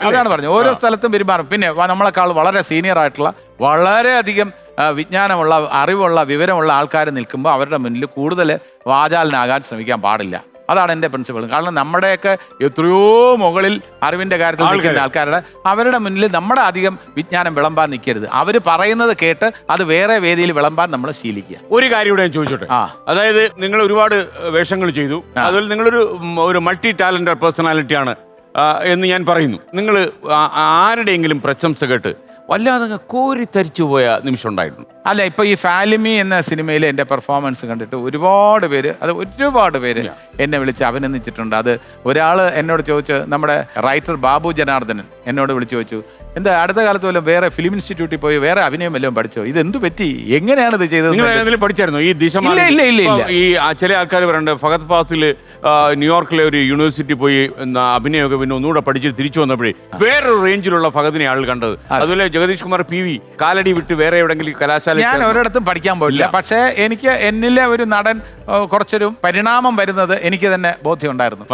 അതാണ് പറഞ്ഞത്. ഓരോ സ്ഥലത്തും പെരുമാറും. പിന്നെ നമ്മളെക്കാൾ വളരെ സീനിയർ ആയിട്ടുള്ള വളരെയധികം വിജ്ഞാനമുള്ള, അറിവുള്ള, വിവരമുള്ള ആൾക്കാർ നിൽക്കുമ്പോൾ അവരുടെ മുന്നിൽ കൂടുതൽ വാചാലനാകാൻ ശ്രമിക്കാൻ പാടില്ല. അതാണ് എൻ്റെ പ്രിൻസിപ്പിൾ. കാരണം നമ്മുടെയൊക്കെ എത്രയോ മുകളിൽ അറിവിൻ്റെ കാര്യത്തിൽ നിൽക്കുന്ന ആൾക്കാരുടെ അവരുടെ മുന്നിൽ നമ്മുടെ അധികം വിജ്ഞാനം വിളമ്പാൻ നിൽക്കരുത്. അവർ പറയുന്നത് കേട്ട് അത് വേറെ വേദിയിൽ വിളമ്പാൻ നമ്മൾ ശീലിക്കുക. ഒരു കാര്യം ഇവിടെ ഞാൻ ചോദിച്ചോട്ടെ, അതായത് നിങ്ങൾ ഒരുപാട് വേഷങ്ങൾ ചെയ്തു, അതുപോലെ നിങ്ങളൊരു മൾട്ടി ടാലന്റഡ് പേഴ്സണാലിറ്റിയാണ് എന്ന് ഞാൻ പറയുന്നു. നിങ്ങൾ ആരുടെയെങ്കിലും പ്രശംസ കേട്ട് വല്ലാതെ കോരിത്തരിച്ചു പോയ നിമിഷം ഉണ്ടായിരുന്നു? അല്ല, ഇപ്പൊ ഈ ഫാലിമി എന്ന സിനിമയിൽ എൻ്റെ പെർഫോമൻസ് കണ്ടിട്ട് ഒരുപാട് പേര് എന്നെ വിളിച്ച് അഭിനന്ദിച്ചിട്ടുണ്ട്. അത് ഒരാൾ എന്നോട് ചോദിച്ചു, നമ്മുടെ റൈറ്റർ ബാബു ജനാർദ്ദനൻ എന്നോട് വിളിച്ചു ചോദിച്ചു, എന്താ അടുത്ത കാലത്ത് വല്ലതും വേറെ ഫിലിം ഇൻസ്റ്റിറ്റ്യൂട്ടിൽ പോയി വേറെ അഭിനയം വല്ലതും പഠിച്ചോ? ഇത് എന്ത് പറ്റി, എങ്ങനെയാണ് ഇത് ചെയ്തത്? പഠിച്ചായിരുന്നു ഈ ദിശ? ഈ ചില ആൾക്കാർ പറയുന്നുണ്ട് ഫഹദ് ഫാസിൽ ന്യൂയോർക്കിലെ ഒരു യൂണിവേഴ്സിറ്റി പോയി അഭിനയമൊക്കെ പിന്നെ ഒന്നുകൂടെ പഠിച്ചിട്ട് തിരിച്ചു വന്നപ്പോഴേ വേറൊരു റേഞ്ചിലുള്ള ഫഹദിനെ ആൾ കണ്ടത്. അതുപോലെ ജഗദീഷ് കുമാർ PV കാലടി വിട്ട് വേറെ എവിടെയെങ്കിലും കലാശാല ഞാൻ ഒരിടത്തും പഠിക്കാൻ പോയില്ല. പക്ഷേ എനിക്ക് എന്നിലെ ഒരു നടൻ കുറച്ചൊരു പരിണാമം വരുന്നത് എനിക്ക് തന്നെ ബോധ്യം ഉണ്ടായിരുന്നു.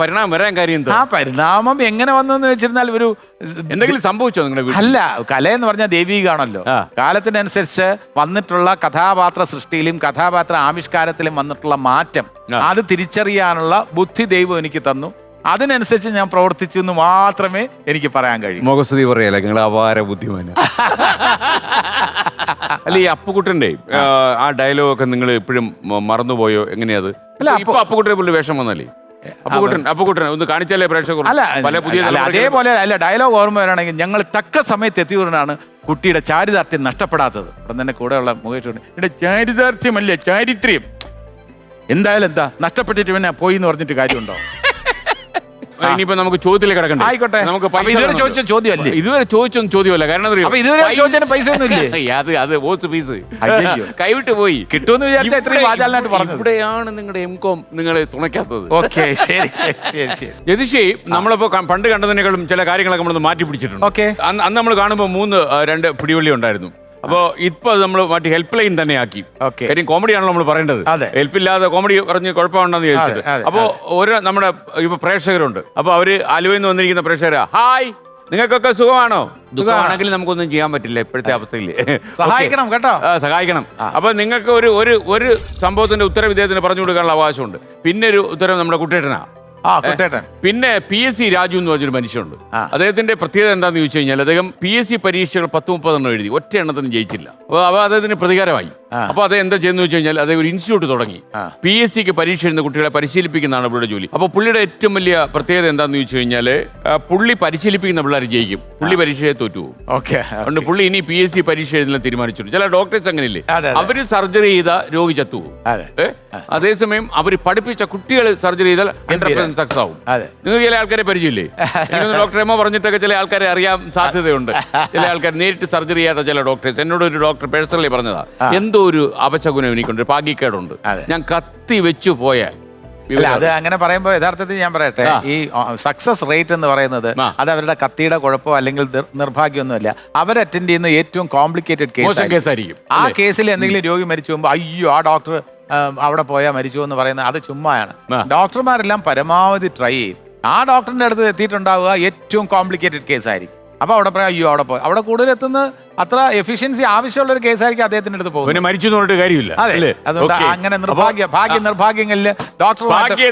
പരിണാമം വരാൻ കാര്യം ആ പരിണാമം എങ്ങനെ വന്നു എന്ന് വെച്ചിരുന്നാൽ ഒരു എന്തെങ്കിലും സംഭവിച്ചോ നിങ്ങളുടെ? അല്ല, കലയെന്ന് പറഞ്ഞാൽ ദൈവികമാണല്ലോ. കാലത്തിനനുസരിച്ച് വന്നിട്ടുള്ള കഥാപാത്ര സൃഷ്ടിയിലും കഥാപാത്ര ആവിഷ്കാരത്തിലും വന്നിട്ടുള്ള മാറ്റം അത് തിരിച്ചറിയാനുള്ള ബുദ്ധി ദൈവം എനിക്ക് തന്നു. അതിനനുസരിച്ച് ഞാൻ പ്രവർത്തിച്ചു എന്ന് മാത്രമേ എനിക്ക് പറയാൻ കഴിയൂ. മുഖസ്തുതി പറയല്ല, നിങ്ങൾ അപാര ബുദ്ധിമാന. അല്ല, ഈ അപ്പുകുട്ടന്റെ ആ ഡയലോഗ് ഒക്കെ നിങ്ങൾ എപ്പോഴും മറന്നുപോയോ? എങ്ങനെയത്? അല്ല, അപ്പുകുട്ടനെ പോലെ വേഷം വന്നാലേ അപ്പുകുട്ടൻ ഒന്ന് കാണിച്ചാലേ പ്രേക്ഷകർ അല്ല പല പുതിയ അല്ല, അതേപോലെ അല്ല ഡയലോഗ് ഓർമ്മ വരാണെങ്കിൽ ഞങ്ങൾ തക്ക സമയത്ത് എത്തിയതുകൊണ്ടാണ് കുട്ടിയുടെ ചാരിതാർത്ഥ്യം നഷ്ടപ്പെടാത്തത്. ഉടൻ തന്നെ കൂടെയുള്ള മുകേഷ് ഇവിടെ ചാരിതാർത്ഥ്യമല്ലേ ചാരിത്ര്യം, എന്തായാലും എന്താ നഷ്ടപ്പെട്ടിട്ട് പിന്നെ പോയി എന്ന് പറഞ്ഞിട്ട് കാര്യമുണ്ടോ? ഇനിയിപ്പോ നമുക്ക് ചോദ്യത്തിലേക്ക് കിടക്കണ്ടേ? ആയിക്കോട്ടെ. നമുക്ക് അപ്പൊ ഇതുവരെ ചോദിച്ച ചോദ്യമല്ലേ? ഇതുവരെ ചോദിച്ചൊന്നും ചോദ്യമല്ല. കാരണം അപ്പൊ ഇതുവരെ ചോദിച്ചതിന് പൈസ ഒന്നും ഇല്ലേ? അത് ഓസ് പീസ് അയ്യയ്യോ. കൈവിട്ട് പോയി. കിട്ടുമെന്ന് വിചാരിച്ചാൽ ഇത്രയും വാചാലനായിട്ട് പറഞ്ഞത്. ഇവിടെയാണ് നിങ്ങളുടെ എംകോം നിങ്ങളെ തുണയ്ക്കാത്തത്. ഓക്കെ, ശരി ശരി ശരി. യതിഷേ നമ്മളിപ്പോ പണ്ട് കണ്ടതിനേക്കാളും ചില കാര്യങ്ങളൊക്കെ നമ്മളൊന്ന് മാറ്റി പിടിച്ചിട്ടുണ്ട്. ഓക്കെ. അന്ന് നമ്മൾ കാണുമ്പോൾ 2 പിടിവള്ളി ഉണ്ടായിരുന്നു. അപ്പോ ഇപ്പൊ അത് നമ്മൾ മാറ്റി ഹെൽപ്പ് ലൈൻ തന്നെ ആക്കി. ഓക്കെ. കാര്യം കോമഡിയാണല്ലോ നമ്മൾ പറയേണ്ടത്. ഹെൽപ്പില്ലാതെ കോമഡി പറഞ്ഞ് കുഴപ്പമുണ്ടെന്ന് ചോദിച്ചത്. അപ്പോ നമ്മുടെ ഇപ്പൊ പ്രേക്ഷകരുണ്ട്. അപ്പൊ അവര് ആലുവയിൽ നിന്ന് വന്നിരിക്കുന്ന പ്രേക്ഷകരാ, ഹായ് നിങ്ങൾക്കൊക്കെ സുഖമാണോ? ദുഃഖമാണെങ്കിൽ നമുക്കൊന്നും ചെയ്യാൻ പറ്റില്ല ഇപ്പോഴത്തെ അവസ്ഥയിൽ. സഹായിക്കണം കേട്ടോ, സഹായിക്കണം. അപ്പൊ നിങ്ങൾക്ക് ഒരു സംഭവത്തിന്റെ ഉത്തരം ഇദ്ദേഹത്തിന് പറഞ്ഞു കൊടുക്കാനുള്ള അവകാശമുണ്ട്. പിന്നെ ഒരു ഉത്തരം നമ്മുടെ കുട്ടേട്ടനാ. കുട്ടേട്ടൻ. പിന്നെ PSC രാജു എന്ന് പറഞ്ഞൊരു മനുഷ്യനുണ്ട്. അദ്ദേഹത്തിന്റെ പ്രത്യേകത എന്താണെന്ന് ചോദിച്ചു കഴിഞ്ഞാൽ അദ്ദേഹം PSC പരീക്ഷകൾ 10-30 എഴുതി, ഒറ്റ എണ്ണത്തിനും ജയിച്ചില്ല. അപ്പൊ അദ്ദേഹത്തിന് പ്രതികാരമായി. അപ്പൊ അദ്ദേഹം എന്താ ചെയ്യുന്ന വെച്ച് കഴിഞ്ഞാൽ അദ്ദേഹം ഒരു ഇൻസ്റ്റിറ്റ്യൂട്ട് തുടങ്ങി. PSCക്ക് പരീക്ഷ എഴുതുന്ന കുട്ടികളെ പരിശീലിപ്പിക്കുന്നതാണ് പുള്ളിയുടെ ജോലി. അപ്പൊ പുള്ളിയുടെ ഏറ്റവും വലിയ പ്രത്യേകത എന്താണെന്ന് ചോദിച്ചു കഴിഞ്ഞാൽ പുള്ളി പരിശീലിപ്പിക്കുന്ന പിള്ളേർ ജയിക്കും, പുള്ളി പരീക്ഷയെ തോറ്റുപോകും. അതുകൊണ്ട് പുള്ളി ഇനി PSC പരീക്ഷ എഴുതുന്ന തീരുമാനിച്ചു. ചില ഡോക്ടേഴ്സ് അങ്ങനെയില്ലേ, അവര് സർജറി ചെയ്ത രോഗി ചത്തുപോകും. അതേസമയം അവര് പഠിപ്പിച്ച കുട്ടികൾ സർജറി ചെയ്താൽ 100% സക്സസ് ആവും. നിങ്ങൾക്ക് ചില ആൾക്കാരെ പരിചയമില്ലേ? ഡോക്ടർ എമ്മ പറഞ്ഞിട്ടൊക്കെ ചില ആൾക്കാരെ അറിയാൻ സാധ്യതയുണ്ട്. ചില ആൾക്കാർ നേരിട്ട് സർജറി ചെയ്യാത്ത ചില ഡോക്ടേഴ്സ് എന്നോട് ഒരു ഡോക്ടർ പേഴ്സണലി പറഞ്ഞതാ, എന്തോ ഒരു അപശകുനം എനിക്കുണ്ട്, ഒരു ഭാഗ്യക്കേടുണ്ട്, ഞാൻ കത്തി വെച്ചു പോയാൽ. അത് അങ്ങനെ പറയുമ്പോൾ യഥാർത്ഥത്തിൽ ഞാൻ പറയട്ടെ, ഈ സക്സസ് റേറ്റ് എന്ന് പറയുന്നത് അത് അവരുടെ കത്തിയുടെ കുഴപ്പമോ അല്ലെങ്കിൽ നിർഭാഗ്യമൊന്നുമല്ല. അവർ അറ്റൻഡ് ചെയ്യുന്ന ഏറ്റവും കോംപ്ലിക്കേറ്റഡ് കേസായിരിക്കും. ആ കേസിൽ എന്തെങ്കിലും രോഗി മരിച്ചു പോകുമ്പോൾ അയ്യോ ആ ഡോക്ടർ അവിടെ പോയാൽ മരിച്ചു എന്ന് പറയുന്നത് അത് ചുമ്മാണ്. ഡോക്ടർമാരെല്ലാം പരമാവധി ട്രൈ ചെയ്യും. ആ ഡോക്ടറിന്റെ അടുത്ത് എത്തിയിട്ടുണ്ടാവുക ഏറ്റവും കോംപ്ലിക്കേറ്റഡ് കേസായിരിക്കും. അപ്പൊ അവിടെ പറയാം അയ്യോ അവിടെ പോയി, അവിടെ കൂടുതൽ എത്തുന്ന അത്ര എഫിഷ്യൻസി ആവശ്യമുള്ള ഒരു കേസായിരിക്കും അദ്ദേഹത്തിന്റെ അടുത്ത് പോകുന്നത്. മരിച്ചു എന്ന് പറഞ്ഞിട്ട് കാര്യമില്ല. അതെ, അതുകൊണ്ട് അങ്ങനെ നിർഭാഗ്യങ്ങളിൽ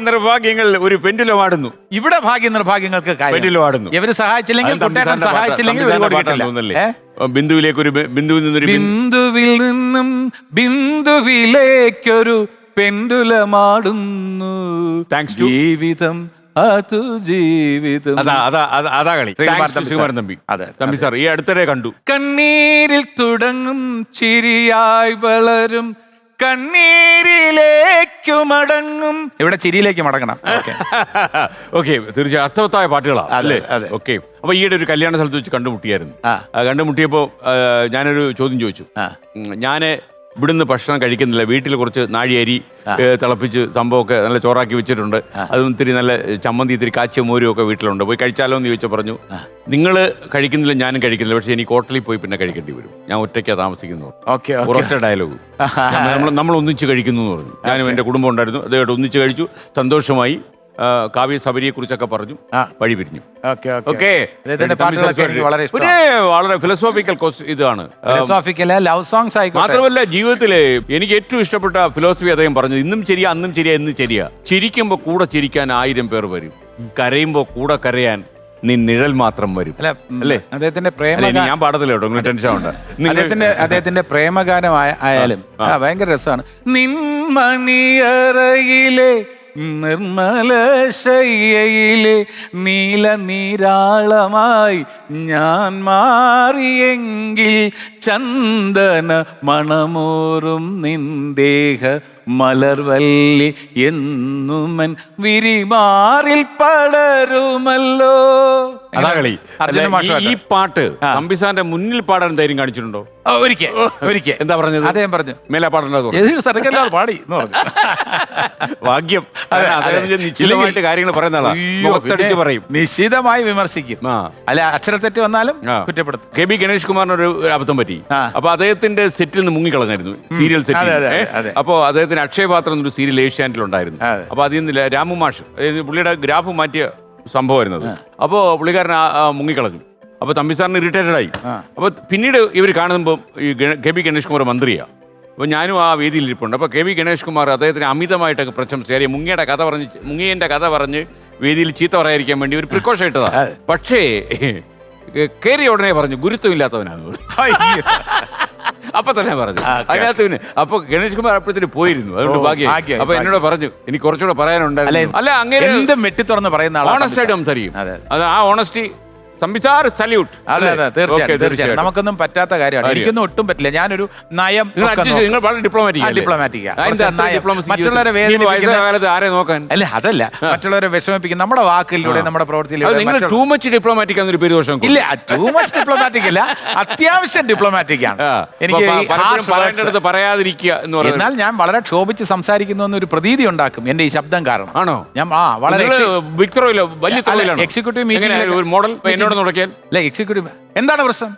നിർഭാഗ്യങ്ങൾ ഒരു പെൻഡുലം ആടുന്നു. ഇവിടെ ഭാഗ്യ നിർഭാഗ്യങ്ങൾക്ക് ഇവര് സഹായിച്ചില്ലെങ്കിൽ ബിന്ദുവിൽ നിന്നും ബിന്ദുവിലേക്കൊരു പെൻഡുലമാടുന്നു ജീവിതം അതു ജീവിതം. അതാ കളി. തമ്പി സാർ ഈ അടുത്തിടെ കണ്ടു. കണ്ണീരിൽ തുടങ്ങും ചിരിയായി വളരും കണ്ണീരിലേക്കു മടങ്ങും. ഇവിടെ ചിരിയിലേക്ക് മടങ്ങണം. ഓക്കെ, തീർച്ചയായും അർത്ഥവത്തായ പാട്ടുകളാണ് അല്ലേ? ഓക്കെ. അപ്പൊ ഈയിടെ ഒരു കല്യാണ സ്ഥലത്ത് വെച്ച് കണ്ടുമുട്ടിയായിരുന്നു. കണ്ടുമുട്ടിയപ്പോ ഞാനൊരു ചോദ്യം ചോദിച്ചു. ഞാന് ഇവിടുന്ന് ഭക്ഷണം കഴിക്കുന്നില്ല, വീട്ടിൽ കുറച്ച് നാഴിയരി തിളപ്പിച്ച് സംഭവമൊക്കെ നല്ല ചോറാക്കി വെച്ചിട്ടുണ്ട്, അതും ഇത്തിരി നല്ല ചമ്മന്തി ഇത്തിരി കാച്ചിയ മോരും ഒക്കെ വീട്ടിലുണ്ട്, പോയി കഴിച്ചാലോ എന്ന് ചോദിച്ചാൽ പറഞ്ഞു, നിങ്ങൾ കഴിക്കുന്നില്ല ഞാനും കഴിക്കുന്നില്ല, പക്ഷെ എനിക്ക് ഹോട്ടലിൽ പോയി പിന്നെ കഴിക്കേണ്ടി വരും, ഞാൻ ഒറ്റയ്ക്കാണ് താമസിക്കുന്നു. ഒരൊറ്റ ഡയലോഗ്. നമ്മൾ ഒന്നിച്ച് കഴിക്കുന്നു എന്ന് പറഞ്ഞു. ഞാനും എൻ്റെ കുടുംബം ഉണ്ടായിരുന്നു, അദ്ദേഹം ഒന്നിച്ച് കഴിച്ചു, സന്തോഷമായി. കാവ്യ സബരിയെ കുറിച്ചൊക്കെ പറഞ്ഞു, വഴി പിരിഞ്ഞു. വളരെ ഫിലോസോഫിക്കൽ ഇതാണ്. ലവ് സോങ്സ് മാത്രമല്ല ജീവിതത്തിലെ എനിക്ക് ഏറ്റവും ഇഷ്ടപ്പെട്ട ഫിലോസഫി അദ്ദേഹം പറഞ്ഞത്, ഇന്നും ശരിയാ അന്നും ശരിയാ എന്നും ശരിയാ. ചിരിക്കുമ്പോ കൂടെ ചിരിക്കാൻ 1000 പേർ വരും, കരയുമ്പോ കൂടെ കരയാൻ നിഴൽ മാത്രം വരും. അല്ലേ? അദ്ദേഹത്തിന്റെ ഞാൻ പാടത്തില്ല കേട്ടോ, നിങ്ങൾ ടെൻഷൻ ഉണ്ട്. അദ്ദേഹത്തിന്റെ പ്രേമഗാനം ആയാലും ഭയങ്കര രസമാണ്. നിൻമണിയറയിലെ നിർമ്മല ശയ്യയിലെ നീല നീരാളമായി ഞാൻ മാറിയെങ്കിൽ ചന്ദന മണമോറും നിന്ദേഹ മലർവല്ലി എന്നുമൻ വിരിമാറിൽ പടരുമല്ലോ. ഈ പാട്ട് തമ്പിസാന്റെ മുന്നിൽ പാടാൻ ധൈര്യം കാണിച്ചിട്ടുണ്ടോ? ഒരിക്കൽ. എന്താ പറഞ്ഞത്? അദ്ദേഹം പറഞ്ഞു മേലെ പാടേണ്ടത് പാടി ഭാഗ്യം. നിശ്ചിതമായിട്ട് കാര്യങ്ങൾ പറയുന്ന പറയും, നിശ്ചിതമായി വിമർശിക്കും. അല്ല അക്ഷരത്തെറ്റ് വന്നാലും കുറ്റപ്പെടുത്തും. KB ഗണേഷ് കുമാറിനൊരു അബദ്ധം പറ്റി. അപ്പൊ അദ്ദേഹത്തിന്റെ സെറ്റിൽ നിന്ന് മുങ്ങിക്കളഞ്ഞായിരുന്നു, സീരിയൽ സെറ്റിൽ. അപ്പൊ അദ്ദേഹത്തിന് അക്ഷയപാത്രം എന്നൊരു സീരിയൽ ഏഷ്യാനെറ്റിലുണ്ടായിരുന്നു. അപ്പൊ അതിൽ നിന്ന് രാമു മാഷ് പുള്ളിയുടെ ഗ്രാഫ് മാറ്റിയ സംഭവമായിരുന്നത്. അപ്പോ പുള്ളിക്കാരൻ മുങ്ങിക്കളഞ്ഞു. അപ്പൊ തമ്പിസാറിന് ഇറിറ്റേറ്റഡ് ആയി. അപ്പൊ പിന്നീട് ഇവർ കാണുമ്പോൾ ഈ KB ഗണേഷ് കുമാർ മന്ത്രിയാണ്. അപ്പോൾ ഞാനും ആ വേദിയിൽ ഇരിപ്പുണ്ട്. അപ്പോൾ KB ഗണേഷ് കുമാർ അദ്ദേഹത്തിന് അമിതമായിട്ടൊക്കെ പ്രശംസിച്ചു. മുങ്ങിയൻ്റെ കഥ പറഞ്ഞ് വേദിയിൽ ചീത്ത പറയാതിരിക്കാൻ വേണ്ടി ഒരു പ്രിക്കോഷൻ ഇട്ടതാണ്. പക്ഷേ കയറിയ ഉടനെ പറഞ്ഞു ഗുരുത്വം ഇല്ലാത്തവനാണ്. അപ്പൊ തന്നെ പറഞ്ഞു ആ, okay. അതിനകത്ത് പിന്നെ അപ്പൊ ഗണേഷ് കുമാർ അപ്പോഴത്തേന് പോയിരുന്നു അതുകൊണ്ട് ഭാഗ്യം ഭാഗ്യമായി, അപ്പൊ എന്നോട് പറഞ്ഞു എനിക്ക് കുറച്ചുകൂടെ പറയാനുണ്ടായിരുന്നു അല്ല അങ്ങനെ എന്ത് വെട്ടി തുറന്ന് പറയുന്ന ആളാണ് ഓണസ്റ്റ് ആയിട്ട് സംസാരിക്കും അതെ. അത് ആ ഓണസ്റ്റി സംബിച്ചാർ സല്യൂട്ട് അതെ അതെ തീർച്ചയായും നമുക്കൊന്നും പറ്റാത്ത കാര്യമാണ് എനിക്കൊന്നും ഒട്ടും പറ്റില്ല ഞാനൊരു നയം നിങ്ങൾ വളരെ ഡിപ്ലോമാറ്റിക് ഡിപ്ലോമാറ്റിക്കാ മറ്റുള്ളവരെ വേദനിപ്പിക്കുന്ന കാലത്ത് ആരെ നോക്കാൻ അല്ല അതല്ല മറ്റുള്ളവരെ വിഷമിപ്പിക്കും നമ്മുടെ വാക്കിലൂടെ നമ്മുടെ പ്രവർത്തിയിലൂടെ നിങ്ങൾ ടൂ മച്ച് ഡിപ്ലോമാറ്റിക് എന്നൊരു പേര് ദോഷം ഇല്ല ടൂ മച്ച് ഡിപ്ലോമാറ്റിക് അല്ല അത്യാവശ്യം ഡിപ്ലോമാറ്റിക് ആണ് എനിക്ക് പറയേണ്ടത് പറയാതിരിക്കുക എന്ന് പറയുന്നത് എന്നാൽ ഞാൻ വളരെ ക്ഷോഭിച്ച് സംസാരിക്കുന്നു എന്നൊരു പ്രതീതി ഉണ്ടാക്കും എന്റെ ഈ ശബ്ദം കാരണം ആണോ ഞാൻ വളരെ ബിഗ് ത്രോയിലോ വലിയ ത്രോയിലാണ് എക്സിക്യൂട്ടീവ് മീറ്റിംഗ് ഒരു മോഡൽ എന്നോട് തുടക്കിയാൽ അല്ല എക്സിക്യൂട്ടീവ് എന്താണ് പ്രശ്നം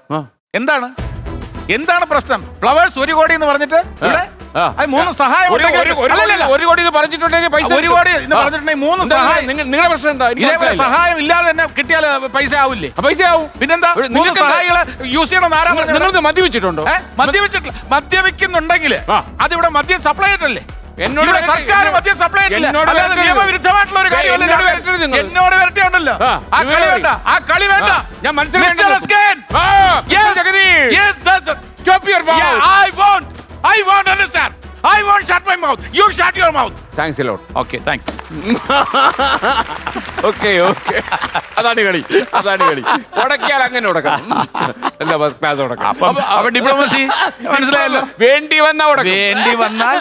എന്താണ് പ്രശ്നം ഫ്ലവേഴ്സ് 1 കോടി എന്ന് പറഞ്ഞിട്ട് ഇവിടെ മൂന്ന് സഹായം ഒരു കോടി പറഞ്ഞിട്ടുണ്ടെങ്കിൽ പൈസ 1 കോടി എന്ന് പറഞ്ഞിട്ടുണ്ടെങ്കിൽ മൂന്ന് സഹായം നിങ്ങളുടെ പ്രശ്നം എന്താ ഇതേപോലെ സഹായം ഇല്ലാതെ തന്നെ കിട്ടിയാൽ പൈസ ആവില്ലേ പൈസ ആവും പിന്നെന്താ മൂന്ന് സഹായികളെ യൂസ് ചെയ്യണമെന്ന് ആരാ പറഞ്ഞത്? നിങ്ങൾക്ക് മദ്യപിച്ചിട്ടുണ്ടോ മദ്യപിച്ചിട്ടില്ല മദ്യപിക്കുന്നുണ്ടെങ്കിൽ അതിവിടെ മദ്യം സപ്ലൈ ചെയ്തിട്ടല്ലേ എന്നോട് സർക്കാർ മദ്യം സപ്ലൈ ചെയ്തില്ല അല്ലാതെ നിയമവിരുദ്ധമായിട്ടുള്ള ഒരു കാര്യമല്ല എന്നോട് വരട്ടിയുണ്ടല്ലോ ആ കളി വേണ്ട ആ കളി വേണ്ട ഞാൻ Stop your mouth. I won't understand. I won't shut my mouth. You shut your mouth. Thanks a lot Okay, thank you. Okay അതാണ് കളി ഉടക്കിയാൽ അങ്ങനെ ഉടക്കണം അല്ല ക്ലാസ് ഉടക്കാം അപ്പൊ ഡിപ്ലോമസി മനസ്സിലായല്ലോ വേണ്ടി വന്നാൽ വേണ്ടി വന്നാൽ